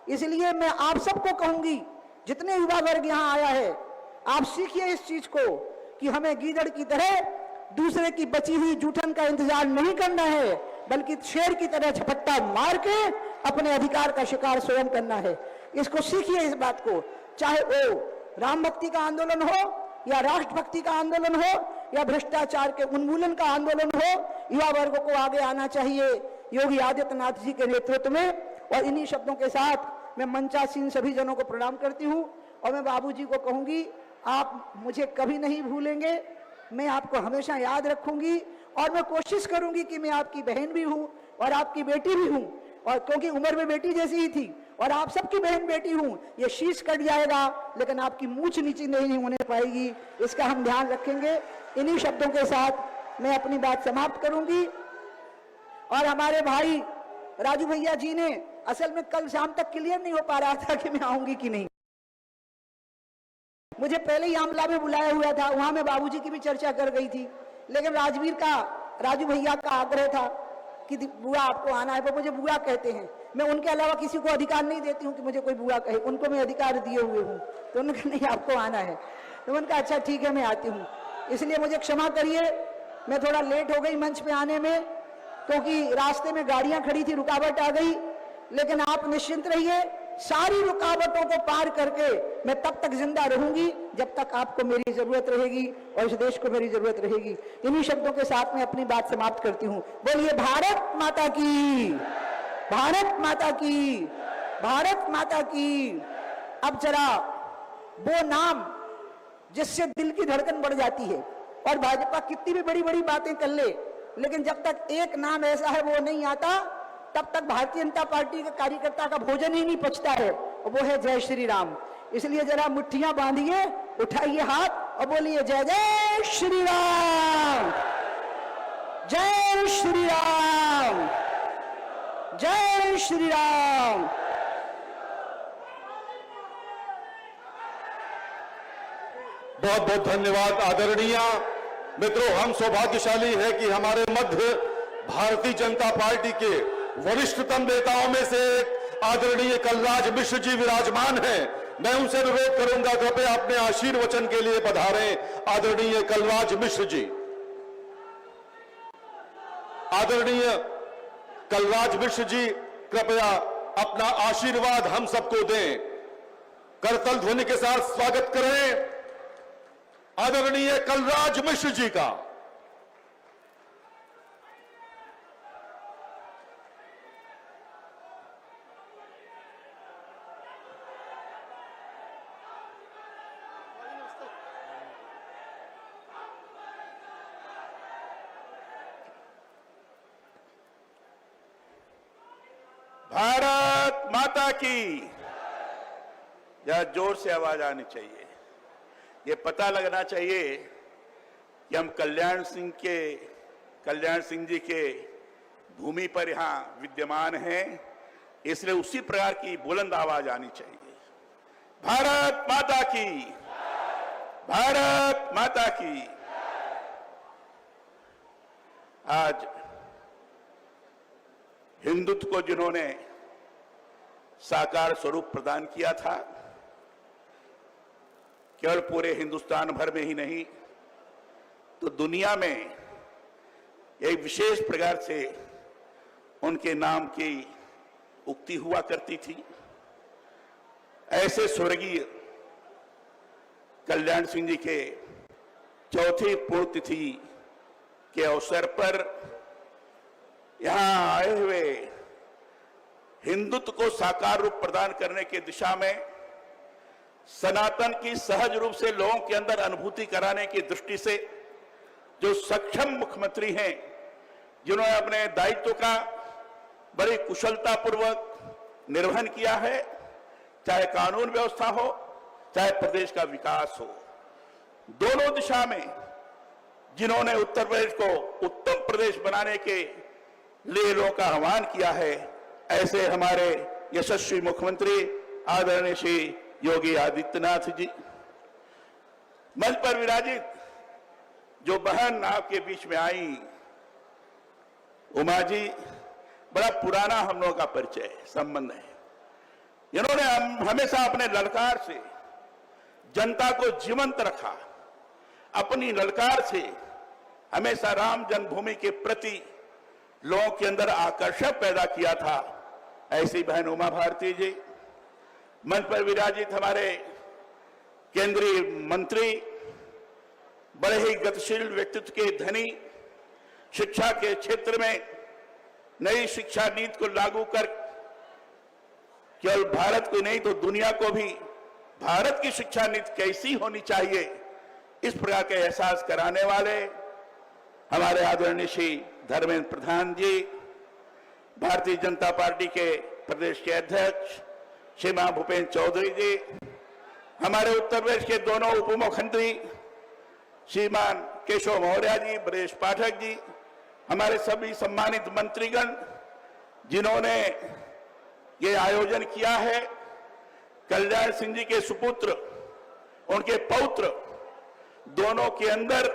इसलिए मैं आप सबको कहूंगी, जितने युवा वर्ग यहां आया है, आप सीखिए इस चीज को कि हमें गीदड़ की तरह दूसरे की बची हुई जूठन का इंतजार नहीं करना है, बल्कि शेर की तरह झपट्टा मार के अपने अधिकार का शिकार स्वयं करना है। इसको सीखिए, इस बात को। चाहे वो राम भक्ति का आंदोलन हो, या राष्ट्रभक्ति का आंदोलन हो, या भ्रष्टाचार के उन्मूलन का आंदोलन हो, युवा वर्ग को आगे आना चाहिए योगी आदित्यनाथ जी के नेतृत्व में। और इन्हीं शब्दों के साथ मैं मंचासीन सभी जनों को प्रणाम करती हूं और मैं बाबूजी को कहूंगी, आप मुझे कभी नहीं भूलेंगे, मैं आपको हमेशा याद रखूंगी और मैं कोशिश करूंगी कि मैं आपकी बहन भी हूं और आपकी बेटी भी हूं, और क्योंकि उम्र में बेटी जैसी ही थी और आप सबकी बहन बेटी हूं। ये शीश कट जाएगा लेकिन आपकी मूंछ नीचे नहीं होने पाएगी, इसका हम ध्यान रखेंगे। इन्हीं शब्दों के साथ मैं अपनी बात समाप्त करूंगी। और हमारे भाई राजू भैया जी ने, असल में कल शाम तक क्लियर नहीं हो पा रहा था कि मैं आऊंगी कि नहीं, मुझे पहले ही आमला में बुलाया हुआ था, वहां मैं बाबूजी की भी चर्चा कर गई थी, लेकिन राजू भैया का आग्रह था कि बुआ आपको आना है। वो मुझे बुआ कहते हैं, मैं उनके अलावा किसी को अधिकार नहीं देती हूँ कि मुझे कोई बुआ कहे, उनको मैं अधिकार दिए हुए हूँ। तो उन्होंने कहा नहीं आपको आना है, तो उनका अच्छा ठीक है मैं आती हूँ। इसलिए मुझे क्षमा करिए, मैं थोड़ा लेट हो गई मंच पे आने में, क्योंकि रास्ते में गाड़ियां खड़ी थी, रुकावट आ गई। लेकिन आप निश्चिंत रहिए, सारी रुकावटों को पार करके मैं तब तक जिंदा रहूंगी जब तक आपको मेरी जरूरत रहेगी और इस देश को मेरी जरूरत रहेगी। इन्हीं शब्दों के साथ मैं अपनी बात समाप्त करती हूं। बोलिए भारत माता की, भारत माता की, भारत माता की। अब जरा वो नाम जिससे दिल की धड़कन बढ़ जाती है, और भाजपा कितनी भी बड़ी बड़ी बातें कर ले, लेकिन जब तक एक नाम ऐसा है वो नहीं आता, तब तक भारतीय जनता पार्टी के कार्यकर्ता का भोजन ही नहीं पचता है, और वो है जय श्री राम। इसलिए जरा मुट्ठियां बांधिए, उठाइए हाथ और बोलिए जय जय श्री राम, जय श्री राम, जय श्री राम।
बहुत बहुत धन्यवाद आदरणीय मित्रों। हम सौभाग्यशाली है कि हमारे मध्य भारतीय जनता पार्टी के वरिष्ठतम नेताओं में से आदरणीय कलराज मिश्र जी विराजमान हैं। मैं उनसे अनुरोध करूंगा कृपया अपने आशीर्वचन के लिए पधारें। आदरणीय कलराज मिश्र जी, आदरणीय कलराज मिश्र जी कृपया अपना आशीर्वाद हम सबको दें। करतल ध्वनि के साथ स्वागत करें आदरणीय कलराज मिश्र जी का।
भारत माता की। जरा जोर से आवाज आनी चाहिए। ये पता लगना चाहिए कि हम कल्याण सिंह जी के भूमि पर यहां विद्यमान हैं, इसलिए उसी प्रकार की बुलंद आवाज आनी चाहिए। भारत माता की, भारत माता की। आज हिंदुत्व को जिन्होंने साकार स्वरूप प्रदान किया था, केवल पूरे हिंदुस्तान भर में ही नहीं तो दुनिया में एक विशेष प्रकार से उनके नाम की उक्ति हुआ करती थी। ऐसे स्वर्गीय कल्याण सिंह जी के चौथी पुण्यतिथि के अवसर पर यहां आए हुए हिंदुत्व को साकार रूप प्रदान करने की दिशा में सनातन की सहज रूप से लोगों के अंदर अनुभूति कराने की दृष्टि से जो सक्षम मुख्यमंत्री हैं, जिन्होंने अपने दायित्व का
बड़ी कुशलतापूर्वक निर्वहन किया है, चाहे कानून व्यवस्था हो, चाहे प्रदेश का विकास हो। दोनों दिशा में जिन्होंने उत्तर प्रदेश को उत्तम प्रदेश बनाने के लिए लोगों का आह्वान किया है, ऐसे हमारे यशस्वी मुख्यमंत्री आदरणीय श्री योगी आदित्यनाथ जी। मंच पर विराजित जो बहन आपके बीच में आई, उमा जी, बड़ा पुराना हम लोगों का परिचय संबंध है। इन्होंने हमेशा अपने ललकार से जनता को जीवंत रखा, अपनी ललकार से हमेशा राम जन्मभूमि के प्रति लोगों के अंदर आकर्षण पैदा किया था। ऐसी बहन उमा भारती जी। मंच पर विराजित हमारे केंद्रीय मंत्री, बड़े ही गतिशील व्यक्तित्व के धनी, शिक्षा के क्षेत्र में नई शिक्षा नीति को लागू कर केवल भारत को नहीं तो दुनिया को भी भारत की शिक्षा नीति कैसी होनी चाहिए, इस प्रकार के एहसास कराने वाले हमारे आदरणीय श्री धर्मेंद्र प्रधान जी, भारतीय जनता पार्टी के प्रदेश के अध्यक्ष श्रीमान भूपेंद्र चौधरी जी, हमारे उत्तर प्रदेश के दोनों उप मुख्यमंत्री श्रीमान केशव मौर्य जी, ब्रजेश पाठक जी, हमारे सभी सम्मानित मंत्रीगण जिन्होंने ये आयोजन किया है, कल्याण सिंह जी के सुपुत्र, उनके पौत्र, दोनों के अंदर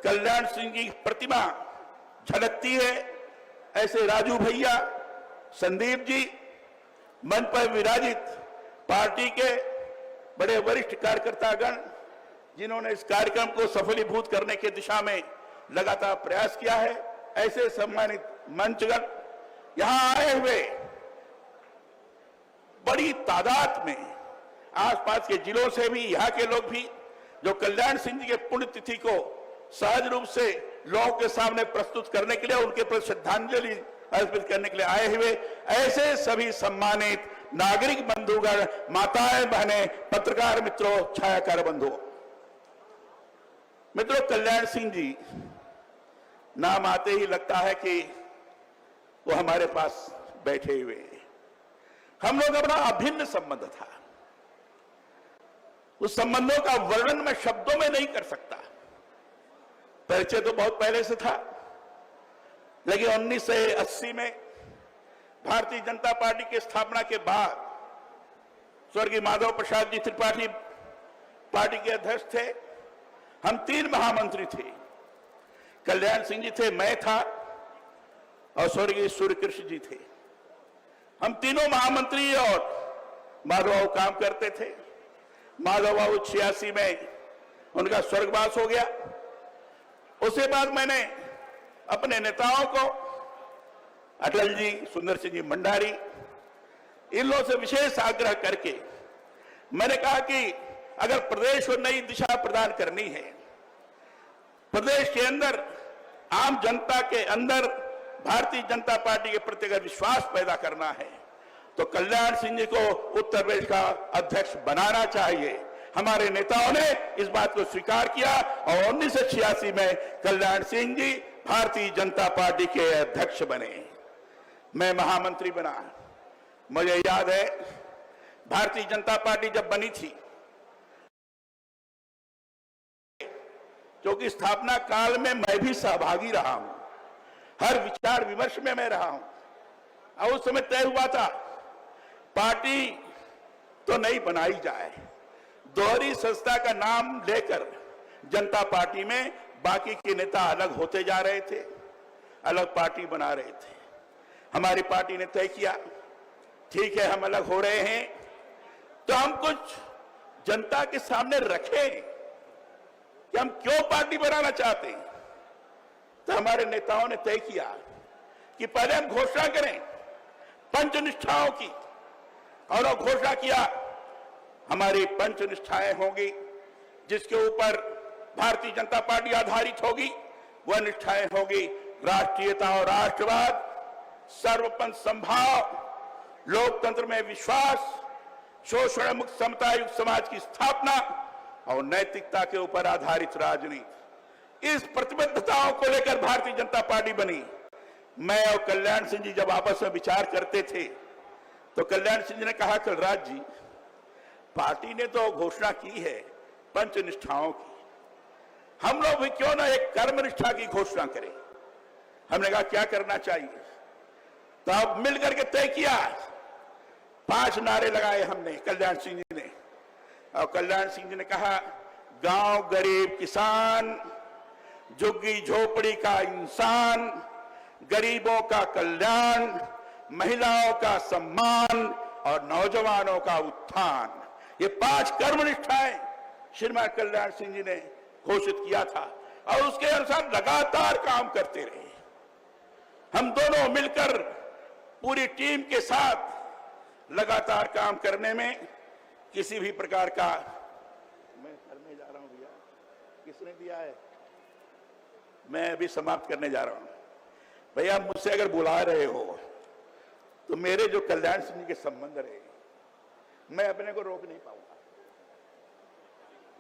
कल्याण सिंह की प्रतिमा झलकती है। ऐसे राजू भैया, संदीप जी, मंच पर विराजित पार्टी के बड़े वरिष्ठ कार्यकर्तागण जिन्होंने इस कार्यक्रम को सफलीभूत करने की दिशा में लगातार प्रयास किया है, ऐसे सम्मानित मंचगण, यहां आए हुए बड़ी तादाद में आसपास के जिलों से भी, यहाँ के लोग भी जो कल्याण सिंह जी के पुण्यतिथि को सहज रूप से लोगों के सामने प्रस्तुत करने के लिए, उनके प्रति श्रद्धांजलि अर्पित करने के लिए आए हुए, ऐसे सभी सम्मानित नागरिक बंधुगण, माताएं बहनें, पत्रकार मित्रों, छायाकार बंधुओं, मित्रों, कल्याण सिंह जी नाम आते ही लगता है कि वो हमारे पास बैठे हुए हैं। हम लोग अपना अभिन्न संबंध था, उस संबंधों का वर्णन मैं शब्दों में नहीं कर सकता। परिचय तो बहुत पहले से था, लेकिन 1980 में भारतीय जनता पार्टी की स्थापना के बाद स्वर्गीय माधव प्रसाद जी त्रिपाठी पार्टी के अध्यक्ष थे। हम 3 महामंत्री थे, कल्याण सिंह जी थे, मैं था और स्वर्गीय सूर्यकृष्ण जी थे। हम तीनों महामंत्री और माधव बाबू काम करते थे। माधव बाबू 86 में उनका स्वर्गवास हो गया। उसके बाद मैंने अपने नेताओं को, अटल जी, सुंदर सिंह जी मंडारी, इन लोगों से विशेष आग्रह करके मैंने कहा कि अगर प्रदेश को नई दिशा प्रदान करनी है, प्रदेश के अंदर आम जनता के अंदर भारतीय जनता पार्टी के प्रति अगर विश्वास पैदा करना है, तो कल्याण सिंह जी को उत्तर प्रदेश का अध्यक्ष बनाना चाहिए। हमारे नेताओं ने इस बात को स्वीकार किया और 1986 में कल्याण सिंह जी भारतीय जनता पार्टी के अध्यक्ष बने। मैं महामंत्री बना। मुझे याद है भारतीय जनता पार्टी जब बनी थी, क्योंकि स्थापना काल में मैं भी सहभागी रहा हूं, हर विचार विमर्श में मैं रहा हूं। और उस समय तय हुआ था पार्टी तो नहीं बनाई जाए, दोहरी संस्था का नाम लेकर जनता पार्टी में बाकी के नेता अलग होते जा रहे थे, अलग पार्टी बना रहे थे। हमारी पार्टी ने तय किया, ठीक है हम अलग हो रहे हैं तो हम कुछ जनता के सामने रखें कि हम क्यों पार्टी बनाना चाहते हैं। तो हमारे नेताओं ने तय किया कि पहले हम घोषणा करें पंचनिष्ठाओं की, और घोषणा किया हमारी पंचनिष्ठाएं होंगी जिसके ऊपर भारतीय जनता पार्टी आधारित होगी। वह निष्ठाएं होगी राष्ट्रीयता और राष्ट्रवाद, सर्वपंथ संभाव, लोकतंत्र में विश्वास, शोषण मुक्त समता युक्त समाज की स्थापना और नैतिकता के ऊपर आधारित राजनीति। इस प्रतिबद्धताओं को लेकर भारतीय जनता पार्टी बनी। मैं और कल्याण सिंह जी जब आपस में विचार करते थे तो कल्याण सिंह जी ने कहा, कलराज जी, पार्टी ने तो घोषणा की है पंचनिष्ठाओं की, हम लोग भी क्यों ना एक कर्मनिष्ठा की घोषणा करें। हमने कहा क्या करना चाहिए, तो अब मिलकर के तय किया, 5 नारे लगाए हमने, कल्याण सिंह जी ने। और कल्याण सिंह जी ने कहा, गांव गरीब किसान, झुग्गी झोपड़ी का इंसान, गरीबों का कल्याण, महिलाओं का सम्मान और नौजवानों का उत्थान, ये 5 कर्मनिष्ठाएं श्रीमान कल्याण सिंह जी ने घोषित किया था और उसके अनुसार लगातार काम करते रहे। हम दोनों मिलकर पूरी टीम के साथ लगातार काम करने में किसी भी प्रकार का, मैं करने जा रहा हूं भैया, किसने दिया है, मैं अभी समाप्त करने जा रहा हूं। भैया मुझसे अगर बुला रहे हो तो मेरे जो कल्याण सिंह जी के संबंध रहे, मैं अपने को रोक नहीं पाऊंगा,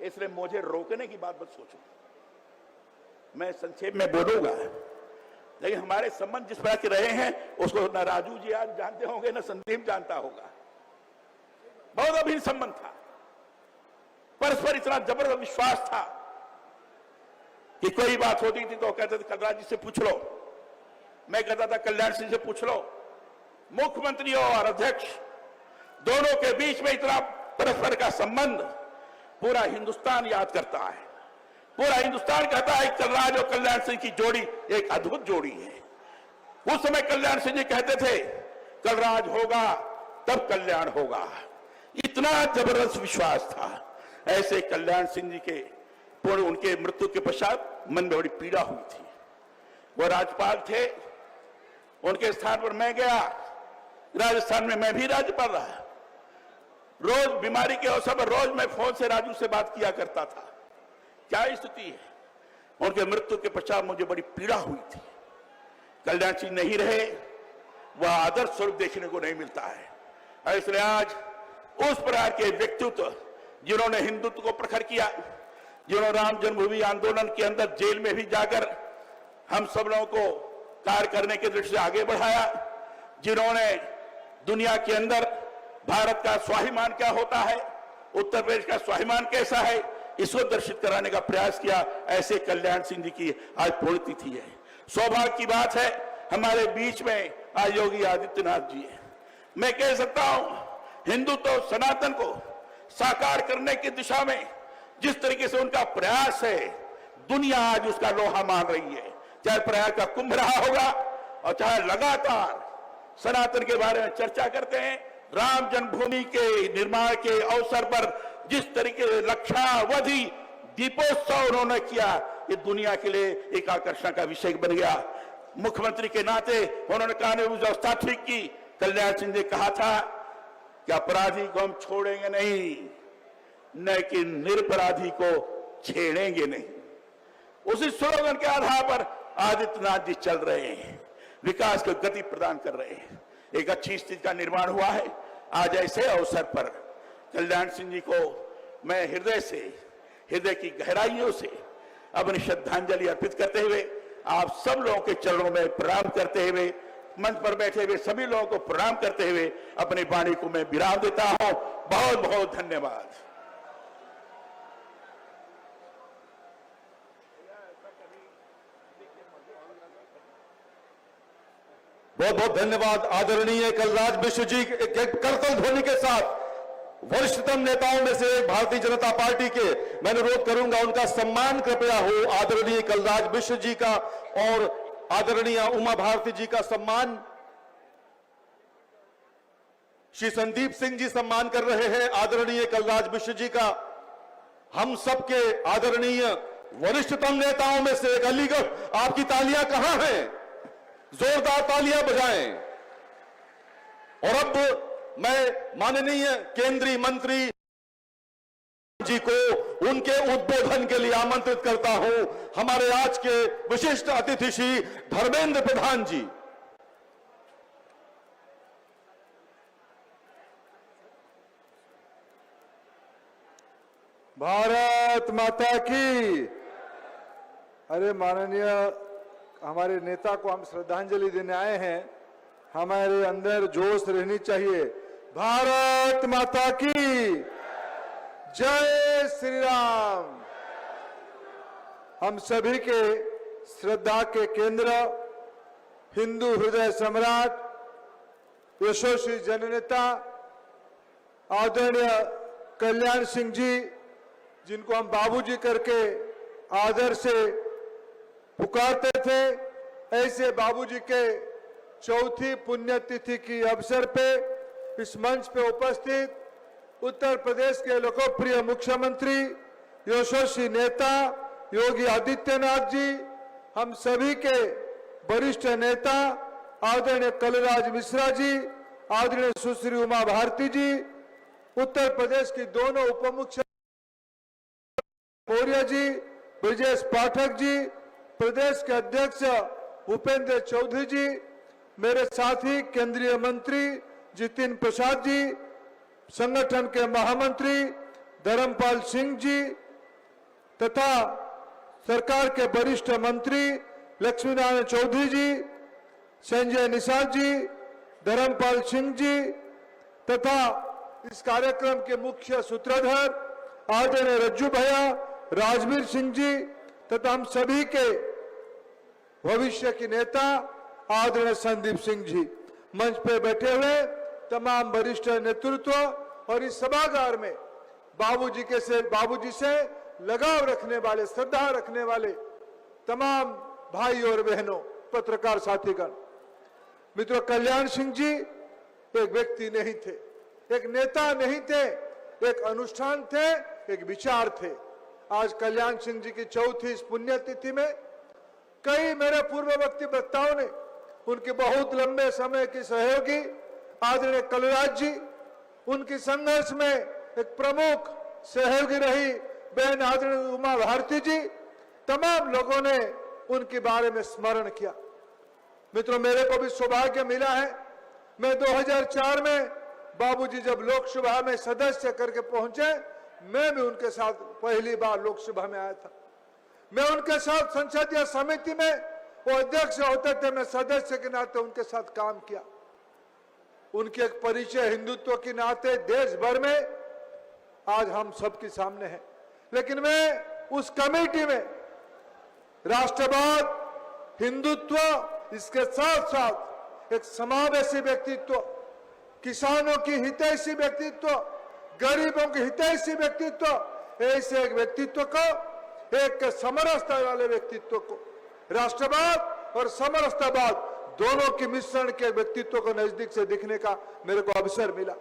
इसलिए मुझे रोकने की बात मत सोचो। मैं संक्षेप में बोलूंगा, लेकिन हमारे संबंध जिस प्रकार के रहे हैं उसको न राजू जी आज जानते होंगे, न संदीप जानता होगा। बहुत अभिन्न संबंध था, परस्पर इतना जबरदस्त विश्वास था कि कोई बात होती थी तो कहते थे कलराज जी से पूछ लो, मैं कहता था कल्याण सिंह से पूछ लो। मुख्यमंत्री और अध्यक्ष दोनों के बीच में इतना परस्पर का संबंध पूरा हिंदुस्तान याद करता है, पूरा हिंदुस्तान कहता है कलराज और कल्याण सिंह की जोड़ी एक अद्भुत जोड़ी है। उस समय कल्याण सिंह जी कहते थे कलराज होगा तब कल्याण होगा, इतना जबरदस्त विश्वास था। ऐसे कल्याण सिंह जी के पूर्ण उनके मृत्यु के पश्चात मन में बड़ी पीड़ा हुई थी। वो राज्यपाल थे, उनके स्थान पर मैं गया, राजस्थान में मैं भी राज्यपाल रहा। रोज बीमारी के अवसर पर रोज मैं फोन से राजू से बात किया करता था, क्या स्थिति है। उनके मृत्यु के पश्चात मुझे बड़ी पीड़ा हुई थी। कल्याण सिंह नहीं रहे, वह आदर्श स्वरूप देखने को नहीं मिलता है। इसलिए आज उस प्रकार के व्यक्तित्व जिन्होंने हिंदुत्व को प्रखर किया, जिन्होंने राम जन्मभूमि आंदोलन के अंदर जेल में भी जाकर हम सब लोगों को कार्य करने की दृष्टि से आगे बढ़ाया, जिन्होंने दुनिया के अंदर भारत का स्वाभिमान क्या होता है, उत्तर प्रदेश का स्वाभिमान कैसा है, इसको दर्शित कराने का प्रयास किया, ऐसे कल्याण सिंह जी की आज पुण्यतिथि है। सौभाग्य की बात है हमारे बीच में आज योगी आदित्यनाथ जी है। मैं कह सकता हूं हिंदुत्व सनातन को साकार करने की दिशा में जिस तरीके से उनका प्रयास है, दुनिया आज उसका लोहा मान रही है। चाहे प्रयाग का कुंभ रहा होगा और चाहे लगातार सनातन के बारे में चर्चा करते हैं, राम जन्मभूमि के निर्माण के अवसर पर जिस तरीके से लक्षावधि दीपोत्सव उन्होंने किया, ये दुनिया के लिए एक आकर्षण का विषय बन गया। मुख्यमंत्री के नाते उन्होंने कानून व्यवस्था ठीक की। कल्याण सिंह ने कहा था कि अपराधी को हम छोड़ेंगे नहीं, न कि निरपराधी को छेड़ेंगे नहीं। उसी स्लोगन के आधार पर आदित्यनाथ जी चल रहे हैं, विकास को गति प्रदान कर रहे हैं, एक अच्छी स्थिति का निर्माण हुआ है। आज ऐसे अवसर पर कल्याण सिंह जी को मैं हृदय की गहराइयों से अपनी श्रद्धांजलि अर्पित करते हुए, आप सब लोगों के चरणों में प्रणाम करते हुए, मंच पर बैठे हुए सभी लोगों को प्रणाम करते हुए अपनी वाणी को मैं विराम देता हूं। बहुत बहुत धन्यवाद।
बहुत बहुत धन्यवाद आदरणीय कलराज मिश्र जी के करतल ध्वनि के साथ वरिष्ठतम नेताओं में से भारतीय जनता पार्टी के मैं अनुरोध करूंगा उनका सम्मान कृपया हो। आदरणीय कलराज मिश्र जी का और आदरणीय उमा भारती जी का सम्मान श्री संदीप सिंह जी सम्मान कर रहे हैं। आदरणीय कलराज मिश्र जी का हम सबके आदरणीय वरिष्ठतम नेताओं में से एक अलीगढ़, आपकी तालियां कहां हैं? जोरदार तालियां बजाएं। और अब मैं माननीय केंद्रीय मंत्री जी को उनके उद्बोधन के लिए आमंत्रित करता हूं। हमारे आज के विशिष्ट अतिथि श्री धर्मेंद्र प्रधान जी।
भारत माता की। अरे माननीय हमारे नेता को हम श्रद्धांजलि देने आए हैं, हमारे अंदर जोश रहनी चाहिए। भारत माता की जय श्री राम। हम सभी के श्रद्धा के केंद्र हिंदू हृदय सम्राट यशस्वी जननेता आदरणीय कल्याण सिंह जी, जिनको हम बाबूजी करके आदर से पुकारते थे, ऐसे बाबूजी के चौथी पुण्यतिथि की अवसर पे इस मंच पे उपस्थित उत्तर प्रदेश के लोकप्रिय मुख्यमंत्री यशस्वी नेता योगी आदित्यनाथ जी, हम सभी के वरिष्ठ नेता आदरणीय कलराज मिश्रा जी, आदरणीय सुश्री उमा भारती जी, उत्तर प्रदेश की दोनों उप मुख्यमंत्री मौर्य जी, ब्रजेश पाठक जी, प्रदेश के अध्यक्ष भूपेंद्र चौधरी जी, मेरे साथी केंद्रीय मंत्री जितिन प्रसाद जी, संगठन के महामंत्री धर्मपाल सिंह जी तथा सरकार के वरिष्ठ मंत्री लक्ष्मीनारायण चौधरी जी, संजय निषाद जी, धर्मपाल सिंह जी तथा इस कार्यक्रम के मुख्य सूत्रधार आदरणीय रज्जू भैया, राजवीर सिंह जी तथा हम सभी के भविष्य की नेता आदरणीय संदीप सिंह जी, मंच पे बैठे हुए तमाम वरिष्ठ नेतृत्व और इस सभागार में बाबूजी से लगाव रखने वाले, श्रद्धा रखने वाले तमाम भाई और बहनों, पत्रकार साथीगण, मित्रों, कल्याण सिंह जी एक व्यक्ति नहीं थे, एक नेता नहीं थे, एक अनुष्ठान थे, एक विचार थे। आज कल्याण सिंह जी की चौथी इस पुण्यतिथि में कई मेरे पूर्ववर्ती वक्ताओं ने उनके बहुत लंबे समय की सहयोगी आदरणीय कलराज जी, उनकी संघर्ष में एक प्रमुख सहयोगी रही बहन आदरणीय उमा भारती जी, तमाम लोगों ने उनके बारे में स्मरण किया। मित्रों, मेरे को भी सौभाग्य मिला है, मैं 2004 में बाबूजी जब लोकसभा में सदस्य करके पहुंचे, मैं भी उनके साथ पहली बार लोकसभा में आया था। मैं उनके साथ संसदीय समिति में वो अध्यक्ष होते थे, मैं सदस्य के नाते उनके साथ काम किया। उनके एक परिचय हिंदुत्व के नाते देश भर में आज हम सबके सामने है। लेकिन मैं उस कमेटी में राष्ट्रवाद, हिंदुत्व, इसके साथ साथ एक समावेशी व्यक्तित्व, किसानों की हितैषी व्यक्तित्व, गरीबों की हितैषी व्यक्तित्व, ऐसे एक व्यक्तित्व को, एक समरसता वाले व्यक्तित्व को, राष्ट्रवाद और समरसतावाद दोनों के मिश्रण के व्यक्तित्व को नजदीक से दिखने का मेरे को अवसर मिला।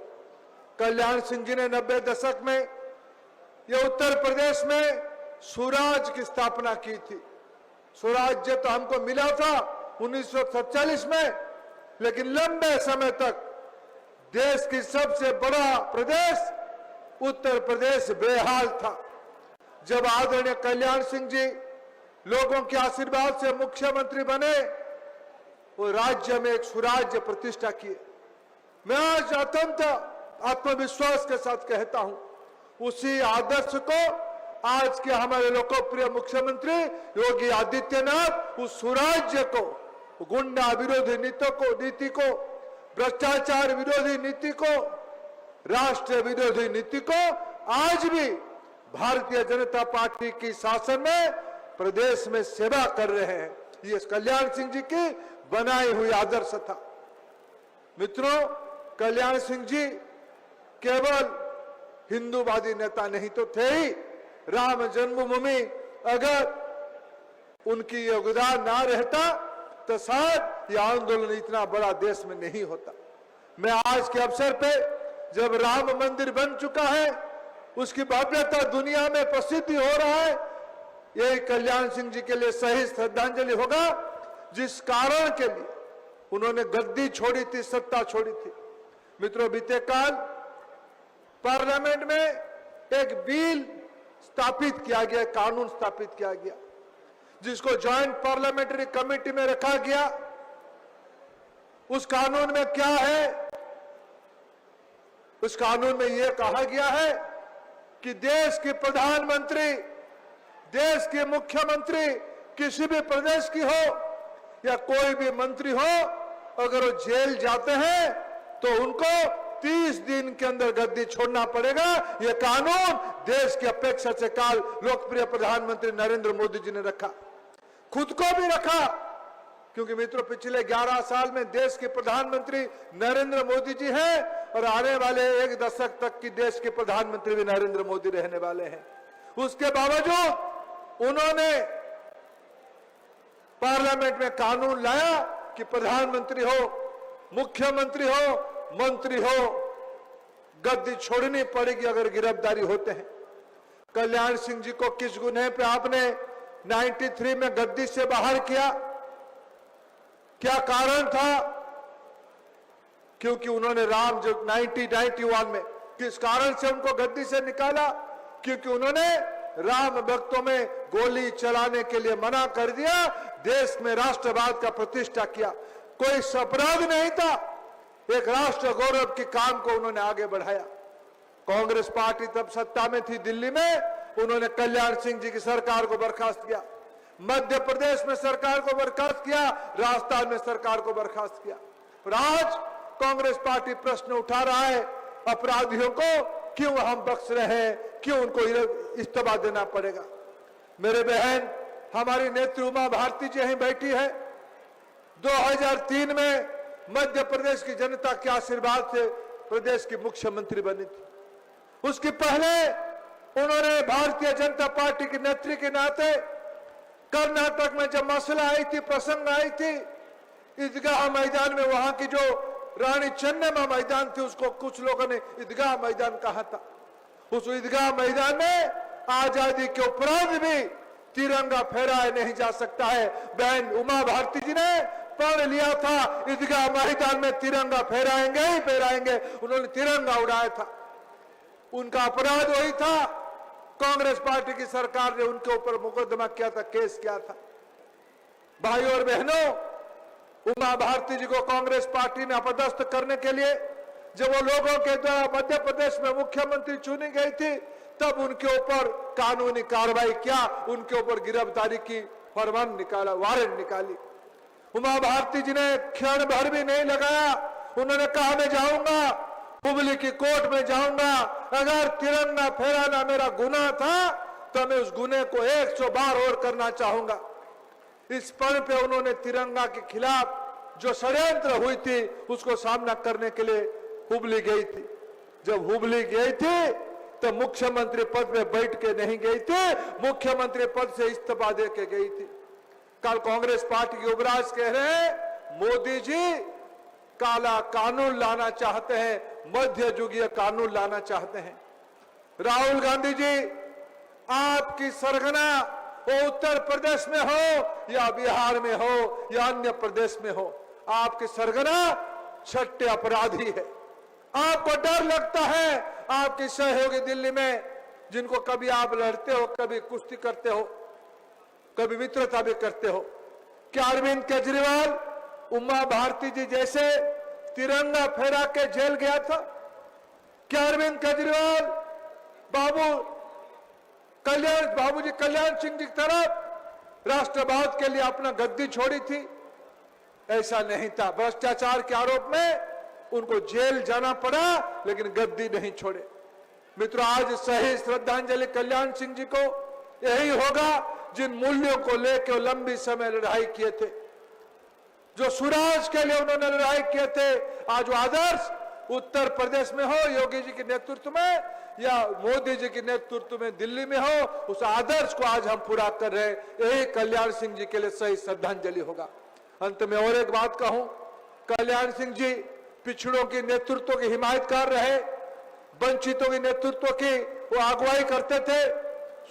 कल्याण सिंह जी ने 90 दशक में यह उत्तर प्रदेश में स्वराज की स्थापना की थी। स्वराज्य तो हमको मिला था 1947 में, लेकिन लंबे समय तक देश की सबसे बड़ा प्रदेश उत्तर प्रदेश बेहाल था। जब आदरणीय कल्याण सिंह जी लोगों के आशीर्वाद से मुख्यमंत्री बने, वो राज्य में एक सुराज्य प्रतिष्ठा किए। मैं आज अत्यंत आत्मविश्वास के साथ कहता हूं, उसी आदर्श को आज के हमारे लोकप्रिय मुख्यमंत्री योगी आदित्यनाथ उस सुराज्य को, गुंडा विरोधी नीति को, भ्रष्टाचार विरोधी नीति को, राष्ट्र विरोधी नीति को आज भी भारतीय जनता पार्टी की शासन में प्रदेश में सेवा कर रहे हैं। ये कल्याण सिंह जी की बनाई हुई आदर्श था। मित्रों, कल्याण सिंह जी केवल हिंदूवादी नेता नहीं तो थे ही। राम जन्मभूमि अगर उनकी योगदान ना रहता तो शायद यह आंदोलन इतना बड़ा देश में नहीं होता। मैं आज के अवसर पे जब राम मंदिर बन चुका है, उसकी भव्यता दुनिया में प्रसिद्धि हो रहा है, यही कल्याण सिंह जी के लिए सही श्रद्धांजलि होगा, जिस कारण के लिए उन्होंने गद्दी छोड़ी थी, सत्ता छोड़ी थी। मित्रों, बीते काल पार्लियामेंट में एक बिल स्थापित किया गया, कानून स्थापित किया गया, जिसको ज्वाइंट पार्लियामेंट्री कमेटी में रखा गया। उस कानून में क्या है? उस कानून में यह कहा गया है कि देश के प्रधानमंत्री, देश के मुख्यमंत्री किसी भी प्रदेश की हो, या कोई भी मंत्री हो, अगर वो जेल जाते हैं तो उनको 30 दिन के अंदर गद्दी छोड़ना पड़ेगा। यह कानून देश की अपेक्षा से काल लोकप्रिय प्रधानमंत्री नरेंद्र मोदी जी ने रखा, खुद को भी रखा, क्योंकि मित्रों पिछले 11 साल में देश के प्रधानमंत्री नरेंद्र मोदी जी हैं और आने वाले 1 दशक तक की देश के प्रधानमंत्री भी नरेंद्र मोदी रहने वाले हैं। उसके बावजूद उन्होंने पार्लियामेंट में कानून लाया कि प्रधानमंत्री हो, मुख्यमंत्री हो, मंत्री हो, गद्दी छोड़नी पड़ेगी अगर गिरफ्तारी होते हैं। कल्याण सिंह जी को किस गुनाह पे आपने 93 में गद्दी से बाहर किया? क्या कारण था? क्योंकि उन्होंने राम जो 1991 में किस कारण से उनको गद्दी से निकाला? क्योंकि उन्होंने राम भक्तों में गोली चलाने के लिए मना कर दिया, देश में राष्ट्रवाद का प्रतिष्ठा किया। कोई अपराध नहीं था, एक राष्ट्र गौरव के काम को उन्होंने आगे बढ़ाया। कांग्रेस पार्टी तब सत्ता में थी दिल्ली में, उन्होंने कल्याण सिंह जी की सरकार को बर्खास्त किया, मध्य प्रदेश में सरकार को बर्खास्त किया, राजस्थान में सरकार को बर्खास्त किया। और आज कांग्रेस पार्टी प्रश्न उठा रहा है, अपराधियों को क्यों हम बख्श रहे हैं, क्यों उनको इस्तीफा देना पड़ेगा? मेरे बहन, हमारी नेत्री उमा भारती जी यहीं बैठी है। 2003 में मध्य प्रदेश की जनता के आशीर्वाद से प्रदेश की मुख्यमंत्री बनी थी। उसके पहले उन्होंने भारतीय जनता पार्टी की नेत्री के नाते कर्नाटक में जब मसला आई थी, प्रसंग आई थी, ईदगाह मैदान में, वहां की जो रानी चन्नम्मा मैदान थी उसको कुछ लोगों ने ईदगाह मैदान कहा था। उस ईदगाह मैदान में आजादी के उपरांत भी तिरंगा फहराया नहीं जा सकता है। बहन उमा भारती जी ने पढ़ लिया था, ईदगाह मैदान में तिरंगा फहराएंगे ही फहराएंगे। उन्होंने तिरंगा उड़ाया था, उनका अपराध वही था। कांग्रेस पार्टी की सरकार ने उनके ऊपर मुकदमा किया था, केस किया था। भाइयों और बहनों, उमा भारती जी को कांग्रेस पार्टी ने अपदस्थ करने के लिए जब वो लोगों के द्वारा मध्य प्रदेश में मुख्यमंत्री चुनी गई थी, तब उनके ऊपर कानूनी कार्रवाई किया, उनके ऊपर गिरफ्तारी की फरमान निकाला, वारंट निकाली। उमा भारती जी ने क्षण भर भी नहीं लगाया, उन्होंने कहा मैं जाऊंगा, हुबली की कोर्ट में जाऊंगा, अगर तिरंगा फहराना मेरा गुनाह था तो मैं उस गुनाह को 100 बार और करना चाहूंगा। इस पल पे उन्होंने तिरंगा के खिलाफ जो षड्यंत्र हुई थी उसको सामना करने के लिए हुबली गई थी। जब हुबली गई थी तो मुख्यमंत्री पद पे बैठ के नहीं गई थी, मुख्यमंत्री पद से इस्तीफा दे के गई थी। कल कांग्रेस पार्टी के युवराज कह रहे हैं मोदी जी काला कानून लाना चाहते हैं, मध्य युगीय कानून लाना चाहते हैं। राहुल गांधी जी, आपकी सरगना वो उत्तर प्रदेश में हो या बिहार में हो या अन्य प्रदेश में हो, आपकी सरगना छठे अपराधी है। आपको डर लगता है आपकी सहयोगी दिल्ली में, जिनको कभी आप लड़ते हो, कभी कुश्ती करते हो, कभी मित्रता भी करते हो। क्या अरविंद केजरीवाल उमा भारती जी जैसे तिरंगा फहरा के जेल गया था? क्या अरविंद केजरीवाल बाबूजी कल्याण सिंह जी की तरफ राष्ट्रवाद के लिए अपना गद्दी छोड़ी थी? ऐसा नहीं था। भ्रष्टाचार के आरोप में उनको जेल जाना पड़ा, लेकिन गद्दी नहीं छोड़े। मित्रों, आज सही श्रद्धांजलि कल्याण सिंह जी को यही होगा जिन मूल्यों को लेकर लंबी समय लड़ाई किए थे, जो सुराज के लिए उन्होंने लड़ाई किए थे। आज वो आदर्श उत्तर प्रदेश में हो योगी जी के नेतृत्व में या मोदी जी के नेतृत्व में दिल्ली में हो, उस आदर्श को आज हम पूरा कर रहे हैं। यही कल्याण सिंह जी के लिए सही श्रद्धांजलि होगा। अंत में और एक बात कहूं, कल्याण सिंह जी पिछड़ों की नेतृत्व की हिमायतकार रहे, वंचितों की नेतृत्व की वो अगुवाई करते थे,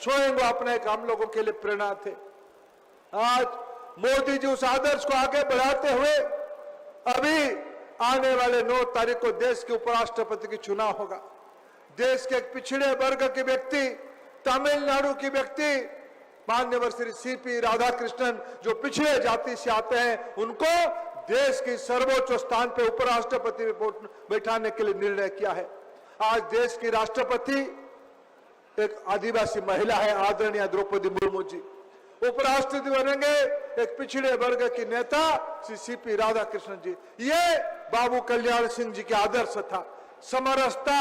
स्वयं वो अपने एक हम लोगों के लिए प्रेरणा थे। आज मोदी जी उस आदर्श को आगे बढ़ाते हुए अभी आने वाले 9 तारीख को देश के उपराष्ट्रपति की चुनाव होगा। देश के एक पिछड़े वर्ग के व्यक्ति, तमिलनाडु के व्यक्ति माननीय श्री सीपी राधाकृष्णन, जो पिछड़े जाति से आते हैं, उनको देश की सर्वोच्च स्थान पे उपराष्ट्रपति में बैठाने के लिए निर्णय किया है। आज देश की राष्ट्रपति एक आदिवासी महिला है, आदरणीय द्रौपदी मुर्मू जी। उपराष्ट्रपति बनेंगे एक पिछड़े वर्ग के नेता श्री सीपी राधाकृष्णन जी। ये बाबू कल्याण सिंह जी के आदर्श था। समरसता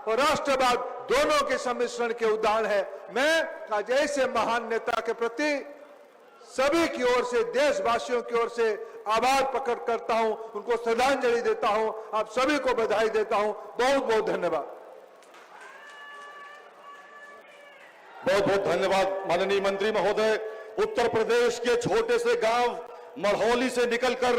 और राष्ट्रवाद दोनों के सम्मिश्रण के उदाहरण है। मैं आज ऐसे महान नेता के प्रति सभी की ओर से, देशवासियों की ओर से आभार प्रकट करता हूं, उनको श्रद्धांजलि देता हूं, आप सभी को बधाई देता हूं। बहुत बहुत धन्यवाद।
बहुत बहुत धन्यवाद माननीय मंत्री महोदय। उत्तर प्रदेश के छोटे से गांव मढ़ौली से निकलकर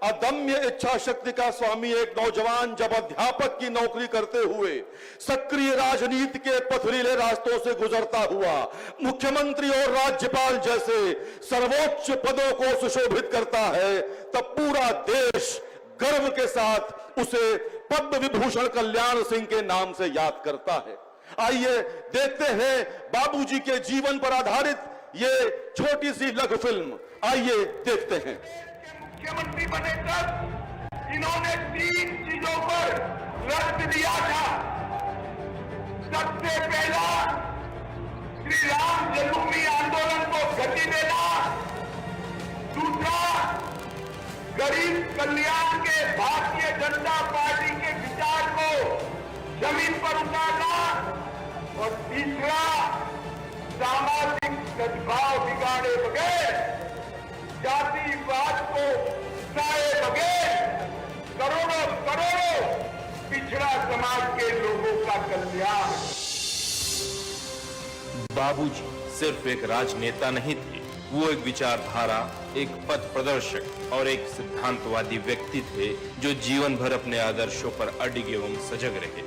अदम्य इच्छा शक्ति का स्वामी एक नौजवान जब अध्यापक की नौकरी करते हुए सक्रिय राजनीति के पथरीले रास्तों से गुजरता हुआ मुख्यमंत्री और राज्यपाल जैसे सर्वोच्च पदों को सुशोभित करता है, तब पूरा देश गर्व के साथ उसे पद्म विभूषण कल्याण सिंह के नाम से याद करता है। आइए देखते हैं बाबूजी के जीवन पर आधारित ये छोटी सी लघु फिल्म। आइए देखते हैं।
मुख्यमंत्री बने तब इन्होंने 3 चीजों पर रक्त दिया था। सबसे पहला, श्री राम जन्मभूमि आंदोलन को गति देना। दूसरा, गरीब कल्याण के भारतीय जनता पार्टी के विचार को जमीन पर उतारना। और तीसरा, सामाजिक सद्भाव बिगाड़े बगैर, जातिवाद को उकसाए बगैर करोड़ों करोड़ों पिछड़ा समाज के लोगों का कल्याण।
बाबूजी सिर्फ एक राजनेता नहीं थे, वो एक विचारधारा, एक पथ प्रदर्शक और एक सिद्धांतवादी व्यक्ति थे जो जीवन भर अपने आदर्शों पर अडिग एवं सजग रहे।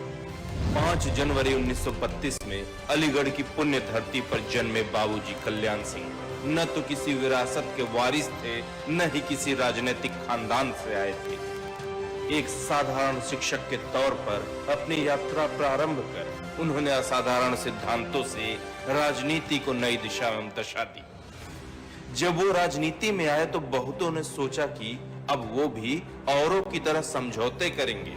5 जनवरी 1932 में अलीगढ़ की पुण्य धरती पर जन्मे बाबूजी कल्याण सिंह न तो किसी विरासत के वारिस थे, न ही किसी राजनीतिक खानदान से आए थे। एक साधारण शिक्षक के तौर पर अपनी यात्रा प्रारंभ कर उन्होंने असाधारण सिद्धांतों से राजनीति को नई दिशा एवं दशा दी। जब वो राजनीति में आए तो बहुतों ने सोचा कि अब वो भी औरों की तरह समझौते करेंगे,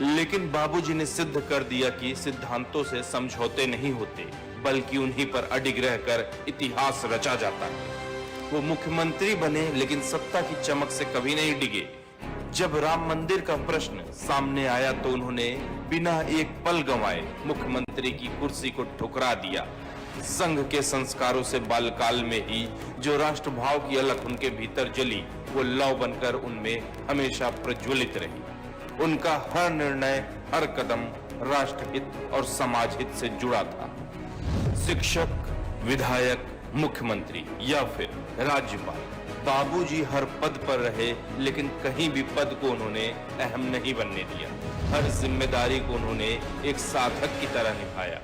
लेकिन बाबूजी ने सिद्ध कर दिया कि सिद्धांतों से समझौते नहीं होते, बल्कि उन्हीं पर अडिग रहकर इतिहास रचा जाता है। वो मुख्यमंत्री बने लेकिन सत्ता की चमक से कभी नहीं डिगे। जब राम मंदिर का प्रश्न सामने आया तो उन्होंने बिना एक पल गंवाए मुख्यमंत्री की कुर्सी को ठुकरा दिया। संघ के संस्कारों से बालकाल में ही जो राष्ट्रभाव की अलख उनके भीतर जली, वो लौ बनकर उनमें हमेशा प्रज्वलित रही। उनका हर निर्णय, हर कदम राष्ट्रहित और समाज हित से जुड़ा था। शिक्षक, विधायक, मुख्यमंत्री या फिर राज्यपाल, बाबूजी हर पद पर रहे, लेकिन कहीं भी पद को उन्होंने अहम नहीं बनने दिया। हर जिम्मेदारी को उन्होंने एक साधक की तरह निभाया।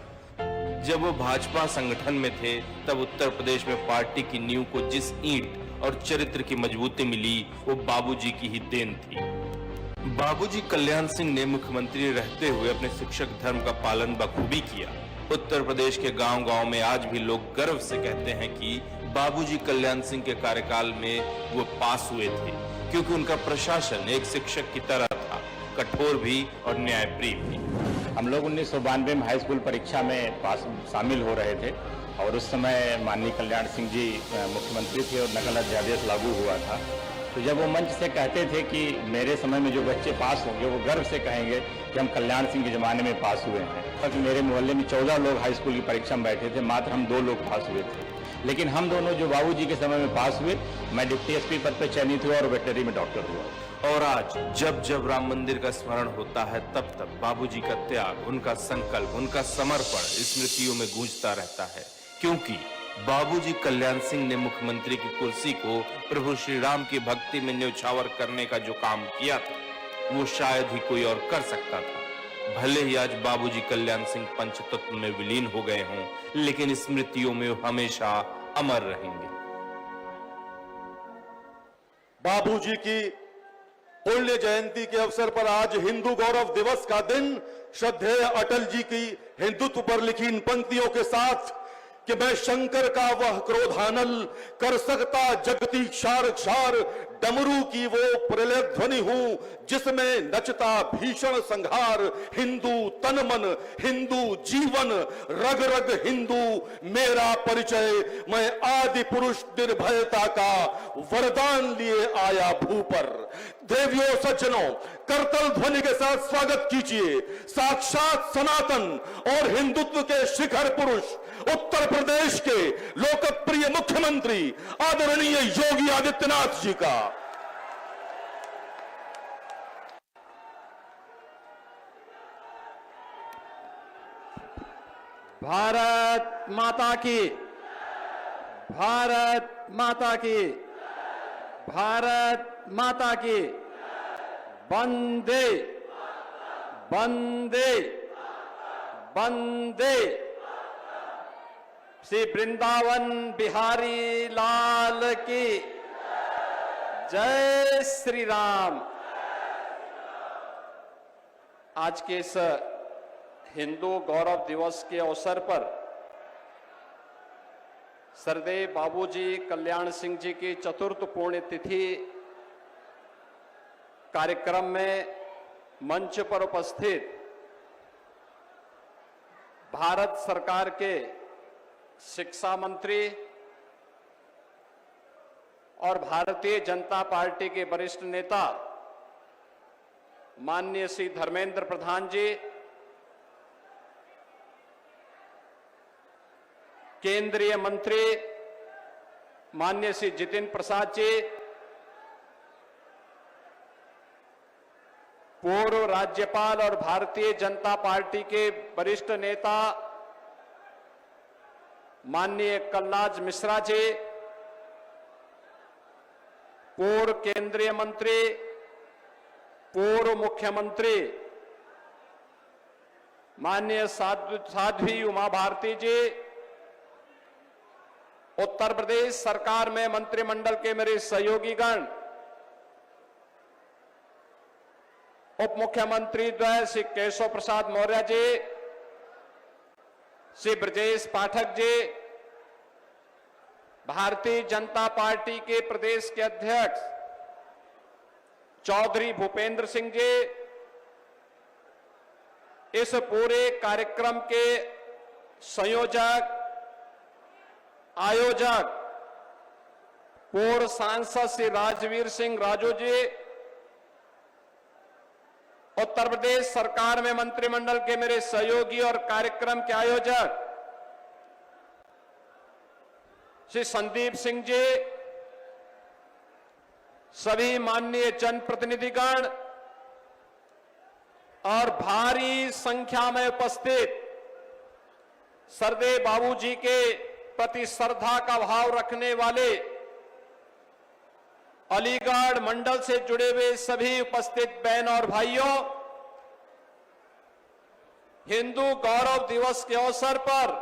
जब वो भाजपा संगठन में थे तब उत्तर प्रदेश में पार्टी की नींव को जिस ईंट और चरित्र की मजबूती मिली, वो बाबूजी की ही देन थी। बाबूजी कल्याण सिंह ने मुख्यमंत्री रहते हुए अपने शिक्षक धर्म का पालन बखूबी किया। उत्तर प्रदेश के गांव-गांव में आज भी लोग गर्व से कहते हैं कि बाबूजी कल्याण सिंह के कार्यकाल में वो पास हुए थे, क्योंकि उनका प्रशासन एक शिक्षक की तरह था, कठोर भी और न्यायप्रिय भी।
हम लोग 1992 में हाई स्कूल परीक्षा में शामिल हो रहे थे और उस समय माननीय कल्याण सिंह जी मुख्यमंत्री थे और नकल अध्यादेश लागू हुआ था। तो जब वो मंच से कहते थे कि मेरे समय में जो बच्चे पास होंगे वो गर्व से कहेंगे कि हम कल्याण सिंह के ज़माने में पास हुए हैं। तक मेरे मोहल्ले में 14 लोग हाई स्कूल की परीक्षा में बैठे थे, मात्र हम 2 लोग पास हुए थे। लेकिन हम दोनों जो बाबूजी के समय में पास हुए, मैं डिप्टी एसपी पद पर चयनित हुआ और वेटनरी में डॉक्टर हुआ।
और आज जब जब राम मंदिर का स्मरण होता है तब तब बाबूजी का त्याग, उनका संकल्प, उनका समर्पण स्मृतियों में गूंजता रहता है, क्योंकि बाबूजी कल्याण सिंह ने मुख्यमंत्री की कुर्सी को प्रभु श्री राम की भक्ति में न्यौछावर करने का जो काम किया था वो शायद ही कोई और कर सकता था। भले ही आज बाबूजी कल्याण सिंह पंचतत्व में विलीन हो गए हों, लेकिन स्मृतियों में हमेशा अमर रहेंगे।
बाबूजी की पुण्य जयंती के अवसर पर आज हिंदू गौरव दिवस का दिन श्रद्धेय अटल जी की हिंदुत्व पर लिखी इन पंक्तियों के साथ कि मैं शंकर का वह क्रोधानल, कर सकता जगती क्षार क्षार, डमरू की वो प्रलय ध्वनि हूं जिसमें नचता भीषण संहार। हिंदू तन मन, हिंदू जीवन, रग रग हिंदू मेरा परिचय। मैं आदि पुरुष निर्भयता का वरदान लिए आया भू पर। देवियों सज्जनों, करतल ध्वनि के साथ स्वागत कीजिए साक्षात सनातन और हिंदुत्व के शिखर पुरुष, उत्तर प्रदेश के लोकप्रिय मुख्यमंत्री आदरणीय योगी आदित्यनाथ जी का।
भारत माता की, भारत माता की, भारत माता की। वंदे वंदे वंदे। श्री वृंदावन बिहारी लाल की जय श्री राम। आज के इस हिंदू गौरव दिवस के अवसर पर सरदेव बाबूजी कल्याण सिंह जी की चतुर्थ पुण्यतिथि कार्यक्रम में मंच पर उपस्थित भारत सरकार के शिक्षा मंत्री और भारतीय जनता पार्टी के वरिष्ठ नेता माननीय श्री धर्मेंद्र प्रधान जी, केंद्रीय मंत्री माननीय श्री जितेंद्र प्रसाद जी, पूर्व राज्यपाल और भारतीय जनता पार्टी के वरिष्ठ नेता माननीय कलराज मिश्रा जी, पूर्व केंद्रीय मंत्री, पूर्व मुख्यमंत्री माननीय साध्वी उमा भारती जी, उत्तर प्रदेश सरकार में मंत्रिमंडल के मेरे सहयोगीगण, उप मुख्यमंत्री द्वय श्री केशव प्रसाद मौर्य जी, श्री ब्रजेश पाठक जी, भारतीय जनता पार्टी के प्रदेश के अध्यक्ष चौधरी भूपेंद्र सिंह जी, इस पूरे कार्यक्रम के संयोजक, आयोजक, पूर्व सांसद श्री राजवीर सिंह राजू जी, उत्तर प्रदेश सरकार में मंत्रिमंडल के मेरे सहयोगी और कार्यक्रम के आयोजक श्री संदीप सिंह जी, सभी माननीय जनप्रतिनिधिगण और भारी संख्या में उपस्थित सरदेव बाबूजी के प्रति श्रद्धा का भाव रखने वाले अलीगढ़ मंडल से जुड़े हुए सभी उपस्थित बहन और भाइयों, हिंदू गौरव दिवस के अवसर पर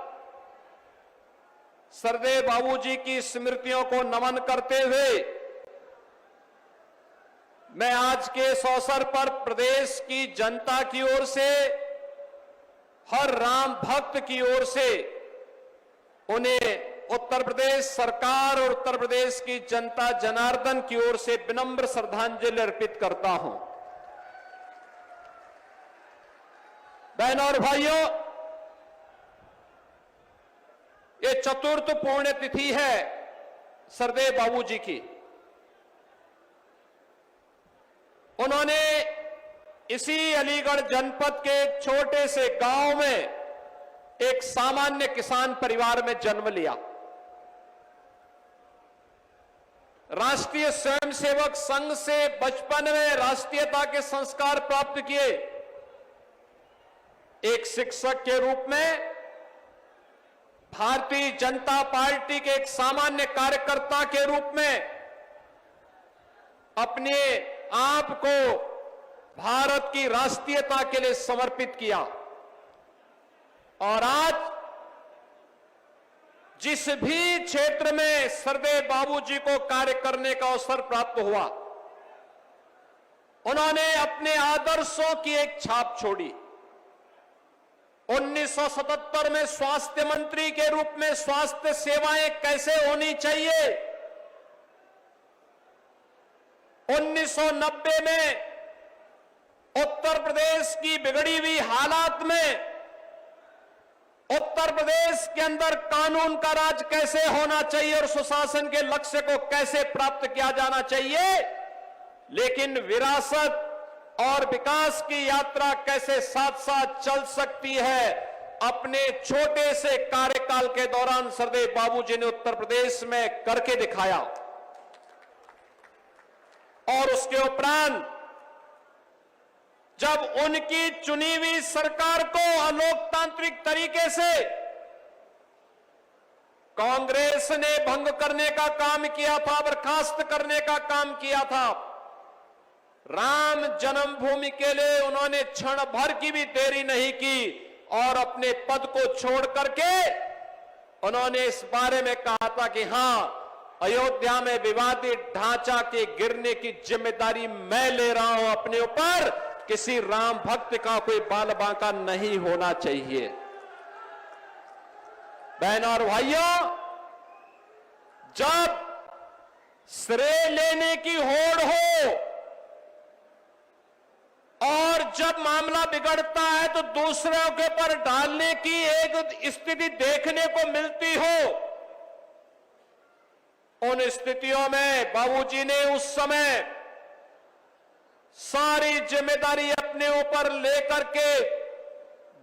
सरदेव बाबूजी की स्मृतियों को नमन करते हुए मैं आज के इस अवसर पर प्रदेश की जनता की ओर से, हर राम भक्त की ओर से उन्हें उत्तर प्रदेश सरकार और उत्तर प्रदेश की जनता जनार्दन की ओर से विनम्र श्रद्धांजलि अर्पित करता हूं। बहनों और भाइयों, ये चतुर्थ पुण्यतिथि है सरदेव बाबूजी की। उन्होंने इसी अलीगढ़ जनपद के एक छोटे से गांव में एक सामान्य किसान परिवार में जन्म लिया। राष्ट्रीय स्वयंसेवक संघ से बचपन में राष्ट्रीयता के संस्कार प्राप्त किए। एक शिक्षक के रूप में भारतीय जनता पार्टी के एक सामान्य कार्यकर्ता के रूप में अपने आप को भारत की राष्ट्रीयता के लिए समर्पित किया। और आज जिस भी क्षेत्र में सरदेव बाबूजी को कार्य करने का अवसर प्राप्त हुआ, उन्होंने अपने आदर्शों की एक छाप छोड़ी। 1977 में स्वास्थ्य मंत्री के रूप में स्वास्थ्य सेवाएं कैसे होनी चाहिए, 1990 में उत्तर प्रदेश की बिगड़ी हुई हालात में उत्तर प्रदेश के अंदर कानून का राज कैसे होना चाहिए और सुशासन के लक्ष्य को कैसे प्राप्त किया जाना चाहिए, लेकिन विरासत और विकास की यात्रा कैसे साथ साथ चल सकती है, अपने छोटे से कार्यकाल के दौरान सरदेव बाबूजी ने उत्तर प्रदेश में करके दिखाया। और उसके उपरांत जब उनकी चुनी हुई सरकार को अलोकतांत्रिक तरीके से कांग्रेस ने भंग करने का काम किया था, बर्खास्त करने का काम किया था, राम जन्मभूमि के लिए उन्होंने क्षण भर की भी देरी नहीं की और अपने पद को छोड़ करके उन्होंने इस बारे में कहा था कि हां, अयोध्या में विवादित ढांचा के गिरने की जिम्मेदारी मैं ले रहा हूं अपने ऊपर, किसी राम भक्त का कोई बाल बांका नहीं होना चाहिए। बहनों और भाइयों, जब श्रेय लेने की होड़ हो और जब मामला बिगड़ता है तो दूसरों के ऊपर डालने की एक स्थिति देखने को मिलती हो, उन स्थितियों में बाबूजी ने उस समय सारी जिम्मेदारी अपने ऊपर लेकर के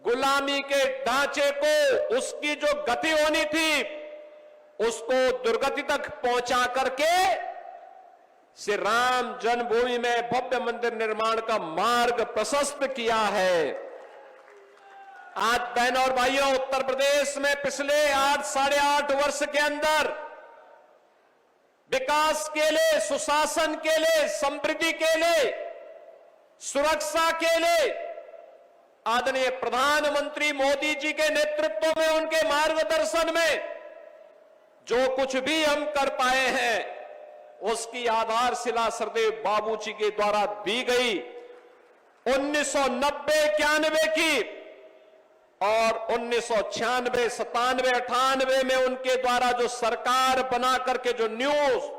गुलामी के ढांचे को, उसकी जो गति होनी थी उसको दुर्गति तक पहुंचा करके श्री राम जन्मभूमि में भव्य मंदिर निर्माण का मार्ग प्रशस्त किया है। आज बहनों और भाइयों, उत्तर प्रदेश में पिछले 8-8.5 वर्ष के अंदर विकास के लिए, सुशासन के लिए, समृद्धि के लिए, सुरक्षा के लिए आदरणीय प्रधानमंत्री मोदी जी के नेतृत्व में, उनके मार्गदर्शन में जो कुछ भी हम कर पाए हैं उसकी आधारशिला सरदेव बाबूजी के द्वारा दी गई। 1990-91 की और 1996, 97, 98 में उनके द्वारा जो सरकार बना करके जो न्यूज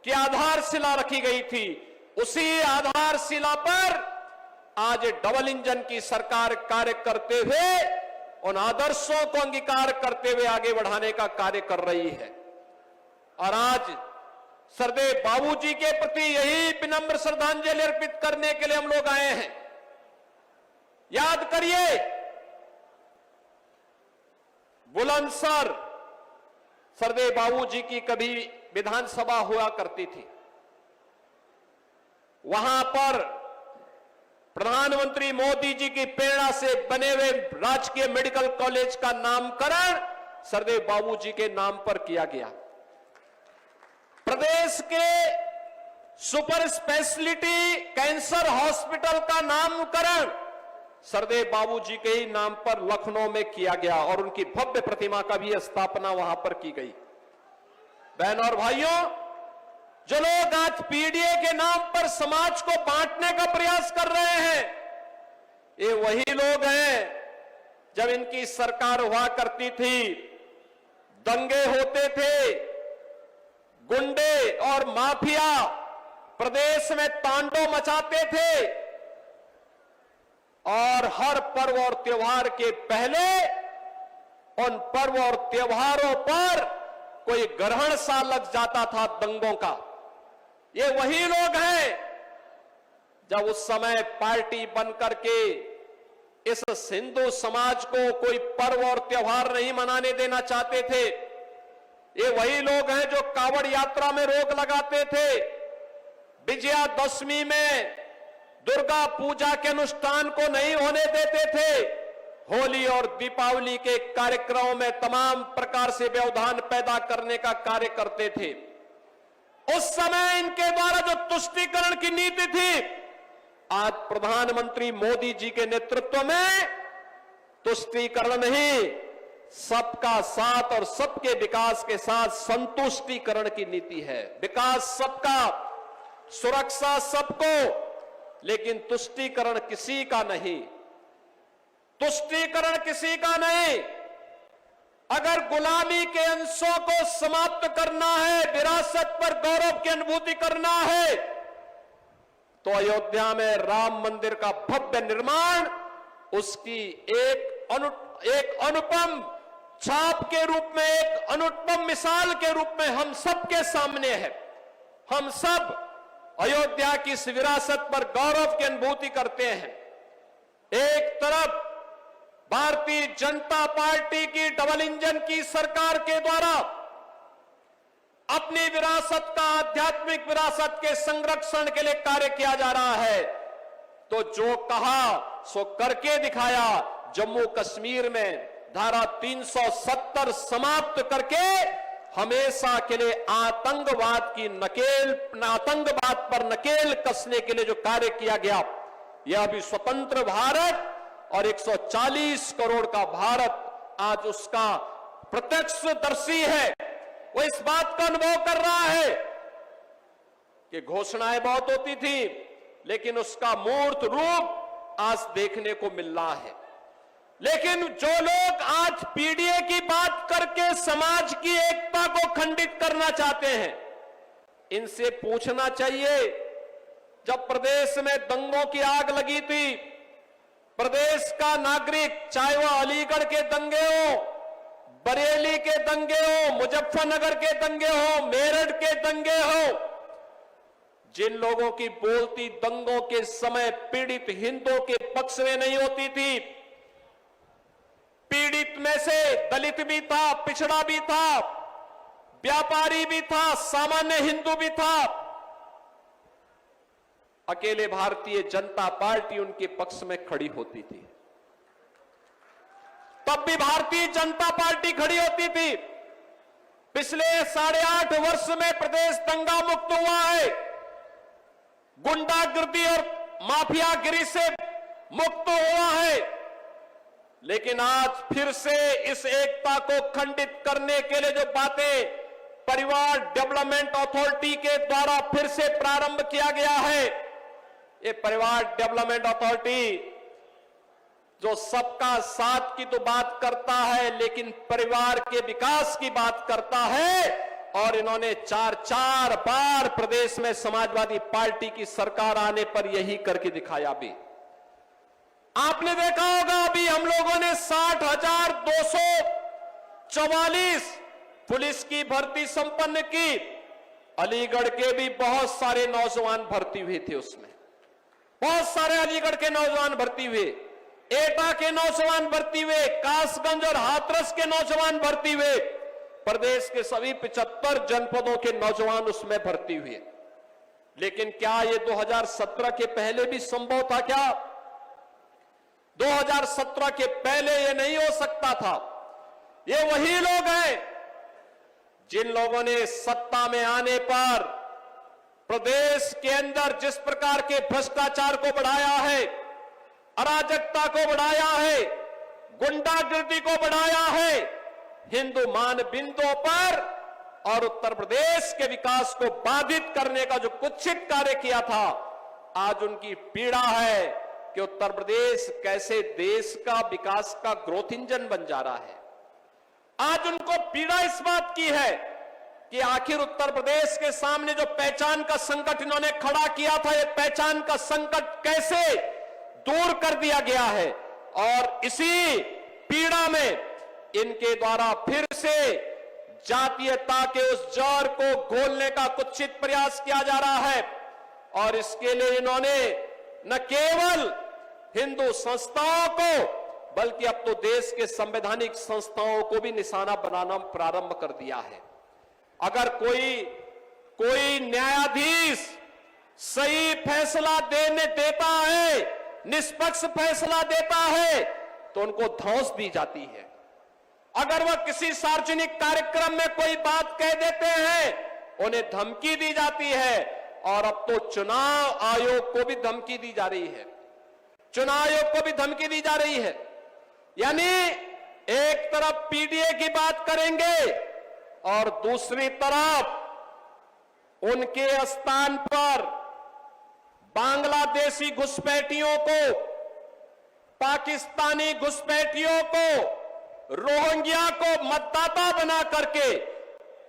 की आधारशिला रखी गई थी, उसी आधारशिला पर आज डबल इंजन की सरकार कार्य करते हुए, उन आदर्शों को अंगीकार करते हुए आगे बढ़ाने का कार्य कर रही है। और आज सरदेव बाबूजी के प्रति यही विनम्र श्रद्धांजलि अर्पित करने के लिए हम लोग आए हैं। याद करिए, बुलंदशहर सरदेव बाबूजी की कभी विधानसभा हुआ करती थी। वहां पर प्रधानमंत्री मोदी जी की प्रेरणा से बने हुए राजकीय मेडिकल कॉलेज का नामकरण सरदेव बाबूजी के नाम पर किया गया। प्रदेश के सुपर स्पेशलिटी कैंसर हॉस्पिटल का नामकरण सरदेव बाबूजी के ही नाम पर लखनऊ में किया गया और उनकी भव्य प्रतिमा का भी स्थापना वहां पर की गई। बहनों और भाइयों, जो लोग आज पीडीए के नाम पर समाज को बांटने का प्रयास कर रहे हैं, ये वही लोग हैं जब इनकी सरकार हुआ करती थी, दंगे होते थे, गुंडे और माफिया प्रदेश में तांडव मचाते थे और हर पर्व और त्योहार के पहले उन पर्व और त्योहारों पर कोई ग्रहण सा लग जाता था दंगों का। ये वही लोग हैं जब उस समय पार्टी बनकर के इस हिंदू समाज को कोई पर्व और त्योहार नहीं मनाने देना चाहते थे। ये वही लोग हैं जो कांवड़ यात्रा में रोक लगाते थे, विजयादशमी में दुर्गा पूजा के अनुष्ठान को नहीं होने देते थे, होली और दीपावली के कार्यक्रमों में तमाम प्रकार से व्यवधान पैदा करने का कार्य करते थे। उस समय इनके द्वारा जो तुष्टीकरण की नीति थी, आज प्रधानमंत्री मोदी जी के नेतृत्व में तुष्टीकरण नहीं, सबका साथ और सबके विकास के साथ संतुष्टीकरण की नीति है। विकास सबका, सुरक्षा सबको, लेकिन तुष्टीकरण किसी का नहीं। तुष्टीकरण किसी का नहीं। अगर गुलामी के अंशों को समाप्त करना है, विरासत पर गौरव की अनुभूति करना है, तो अयोध्या में राम मंदिर का भव्य निर्माण उसकी एक अनुपम छाप के रूप में, एक अनुपम मिसाल के रूप में हम सबके सामने है। हम सब अयोध्या की इस विरासत पर गौरव की अनुभूति करते हैं। एक तरफ भारतीय जनता पार्टी की डबल इंजन की सरकार के द्वारा अपनी विरासत का, आध्यात्मिक विरासत के संरक्षण के लिए कार्य किया जा रहा है, तो जो कहा सो करके दिखाया। जम्मू कश्मीर में धारा 370 समाप्त करके हमेशा के लिए आतंकवाद पर नकेल कसने के लिए जो कार्य किया गया, यह भी स्वतंत्र भारत और 140 करोड़ का भारत आज उसका प्रत्यक्षदर्शी है। वो इस बात का अनुभव कर रहा है कि घोषणाएं बहुत होती थी, लेकिन उसका मूर्त रूप आज देखने को मिल रहा है। लेकिन जो लोग आज पीडीए की बात करके समाज की एकता को खंडित करना चाहते हैं, इनसे पूछना चाहिए, जब प्रदेश में दंगों की आग लगी थी, प्रदेश का नागरिक, चाहे वह अलीगढ़ के दंगे हो, बरेली के दंगे हो, मुजफ्फरनगर के दंगे हो, मेरठ के दंगे हो, जिन लोगों की बोलती दंगों के समय पीड़ित हिंदुओं के पक्ष में नहीं होती थी, पीड़ित में से दलित भी था, पिछड़ा भी था, व्यापारी भी था, सामान्य हिंदू भी था, अकेले भारतीय जनता पार्टी उनके पक्ष में खड़ी होती थी। तब भी भारतीय जनता पार्टी खड़ी होती थी। पिछले 8.5 वर्ष में प्रदेश दंगा मुक्त हुआ है, गुंडागिर्दी और माफियागिरी से मुक्त हुआ है। लेकिन आज फिर से इस एकता को खंडित करने के लिए जो बातें परिवार डेवलपमेंट अथॉरिटी के द्वारा फिर से प्रारंभ किया गया है, ये परिवार डेवलपमेंट अथॉरिटी जो सबका साथ की तो बात करता है, लेकिन परिवार के विकास की बात करता है। और इन्होंने 4 बार प्रदेश में समाजवादी पार्टी की सरकार आने पर यही करके दिखाया। भी आपने देखा होगा, अभी हम लोगों ने 60,244 पुलिस की भर्ती संपन्न की। अलीगढ़ के भी बहुत सारे नौजवान भर्ती हुए थे, उसमें बहुत सारे अलीगढ़ के नौजवान भर्ती हुए, एटा के नौजवान भर्ती हुए, कासगंज और हाथरस के नौजवान भर्ती हुए, प्रदेश के सभी 75 जनपदों के नौजवान उसमें भर्ती हुए। लेकिन क्या ये 2017 के पहले भी संभव था? क्या 2017 के पहले ये नहीं हो सकता था? ये वही लोग हैं जिन लोगों ने सत्ता में आने पर प्रदेश के अंदर जिस प्रकार के भ्रष्टाचार को बढ़ाया है, अराजकता को बढ़ाया है, गुंडागिर्दी को बढ़ाया है, हिंदू मानबिंदुओं पर और उत्तर प्रदेश के विकास को बाधित करने का जो कुत्सित कार्य किया था, आज उनकी पीड़ा है कि उत्तर प्रदेश कैसे देश का विकास का ग्रोथ इंजन बन जा रहा है। आज उनको पीड़ा इस बात की है कि आखिर उत्तर प्रदेश के सामने जो पहचान का संकट इन्होंने खड़ा किया था, ये पहचान का संकट कैसे दूर कर दिया गया है। और इसी पीड़ा में इनके द्वारा फिर से जातीयता के उस जहर को घोलने का कुत्सित प्रयास किया जा रहा है। और इसके लिए इन्होंने न केवल हिंदू संस्थाओं को, बल्कि अब तो देश के संवैधानिक संस्थाओं को भी निशाना बनाना प्रारंभ कर दिया है। अगर कोई न्यायाधीश सही फैसला देता है, निष्पक्ष फैसला देता है, तो उनको धौंस दी जाती है। अगर वह किसी सार्वजनिक कार्यक्रम में कोई बात कह देते हैं, उन्हें धमकी दी जाती है। और अब तो चुनाव आयोग को भी धमकी दी जा रही है, चुनाव आयोग को भी धमकी दी जा रही है। यानी एक तरफ पीडीए की बात करेंगे और दूसरी तरफ उनके स्थान पर बांग्लादेशी घुसपैठियों को पाकिस्तानी घुसपैठियों को, रोहिंग्या को मतदाता बना करके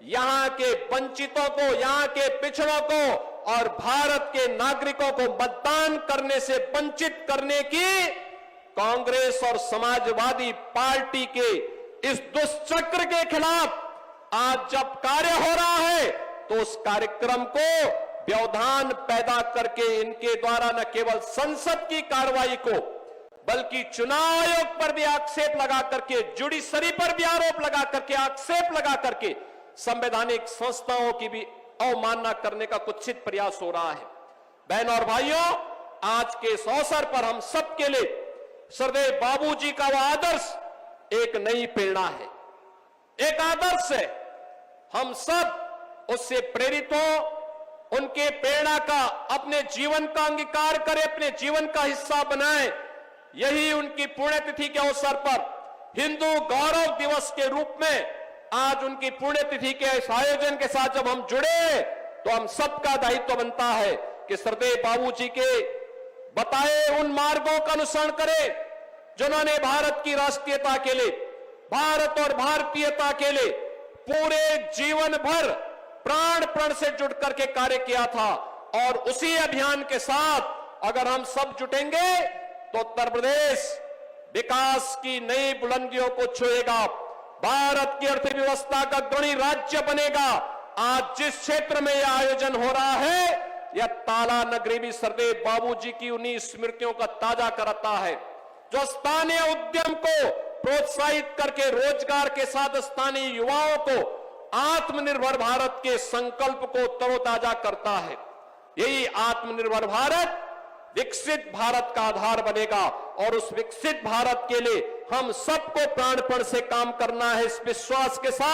यहां के वंचितों को, यहां के पिछड़ों को और भारत के नागरिकों को मतदान करने से वंचित करने की कांग्रेस और समाजवादी पार्टी के इस दुष्चक्र के खिलाफ आज जब कार्य हो रहा है तो उस कार्यक्रम को व्यवधान पैदा करके इनके द्वारा न केवल संसद की कार्रवाई को बल्कि चुनाव आयोग पर भी आक्षेप लगा करके, जुडिशरी पर भी आरोप लगा करके, आक्षेप लगा करके संवैधानिक संस्थाओं की भी अवमानना करने का कुत्सित प्रयास हो रहा है। बहनों और भाइयों, आज के इस अवसर पर हम सबके लिए सरदेव बाबूजी का वह आदर्श एक नई प्रेरणा है, एक आदर्श है। हम सब उससे प्रेरित हो, उनके प्रेरणा का अपने जीवन का अंगीकार करें, अपने जीवन का हिस्सा बनाएं। यही उनकी पुण्यतिथि के अवसर पर हिंदू गौरव दिवस के रूप में आज उनकी पुण्यतिथि के इस आयोजन के साथ जब हम जुड़े तो हम सबका दायित्व बनता है कि सरदेव बाबूजी के बताए उन मार्गों का अनुसरण करें जिन्होंने भारत की राष्ट्रीयता के लिए, भारत और भारतीयता के लिए पूरे जीवन भर प्राण प्रण से जुड़ करके कार्य किया था। और उसी अभियान के साथ अगर हम सब जुटेंगे तो उत्तर प्रदेश विकास की नई बुलंदियों को छुएगा, भारत की अर्थव्यवस्था का अग्रणी राज्य बनेगा। आज जिस क्षेत्र में यह आयोजन हो रहा है, यह ताला नगरी भी सरदेव बाबूजी की उन्हीं स्मृतियों का ताजा कराता है, जो स्थानीय उद्यम को प्रोत्साहित करके रोजगार के साथ स्थानीय युवाओं को आत्मनिर्भर भारत के संकल्प को तरोताजा करता है। यही आत्मनिर्भर भारत विकसित भारत का आधार बनेगा और उस विकसित भारत के लिए हम सबको प्राणपण से काम करना है। इस विश्वास के साथ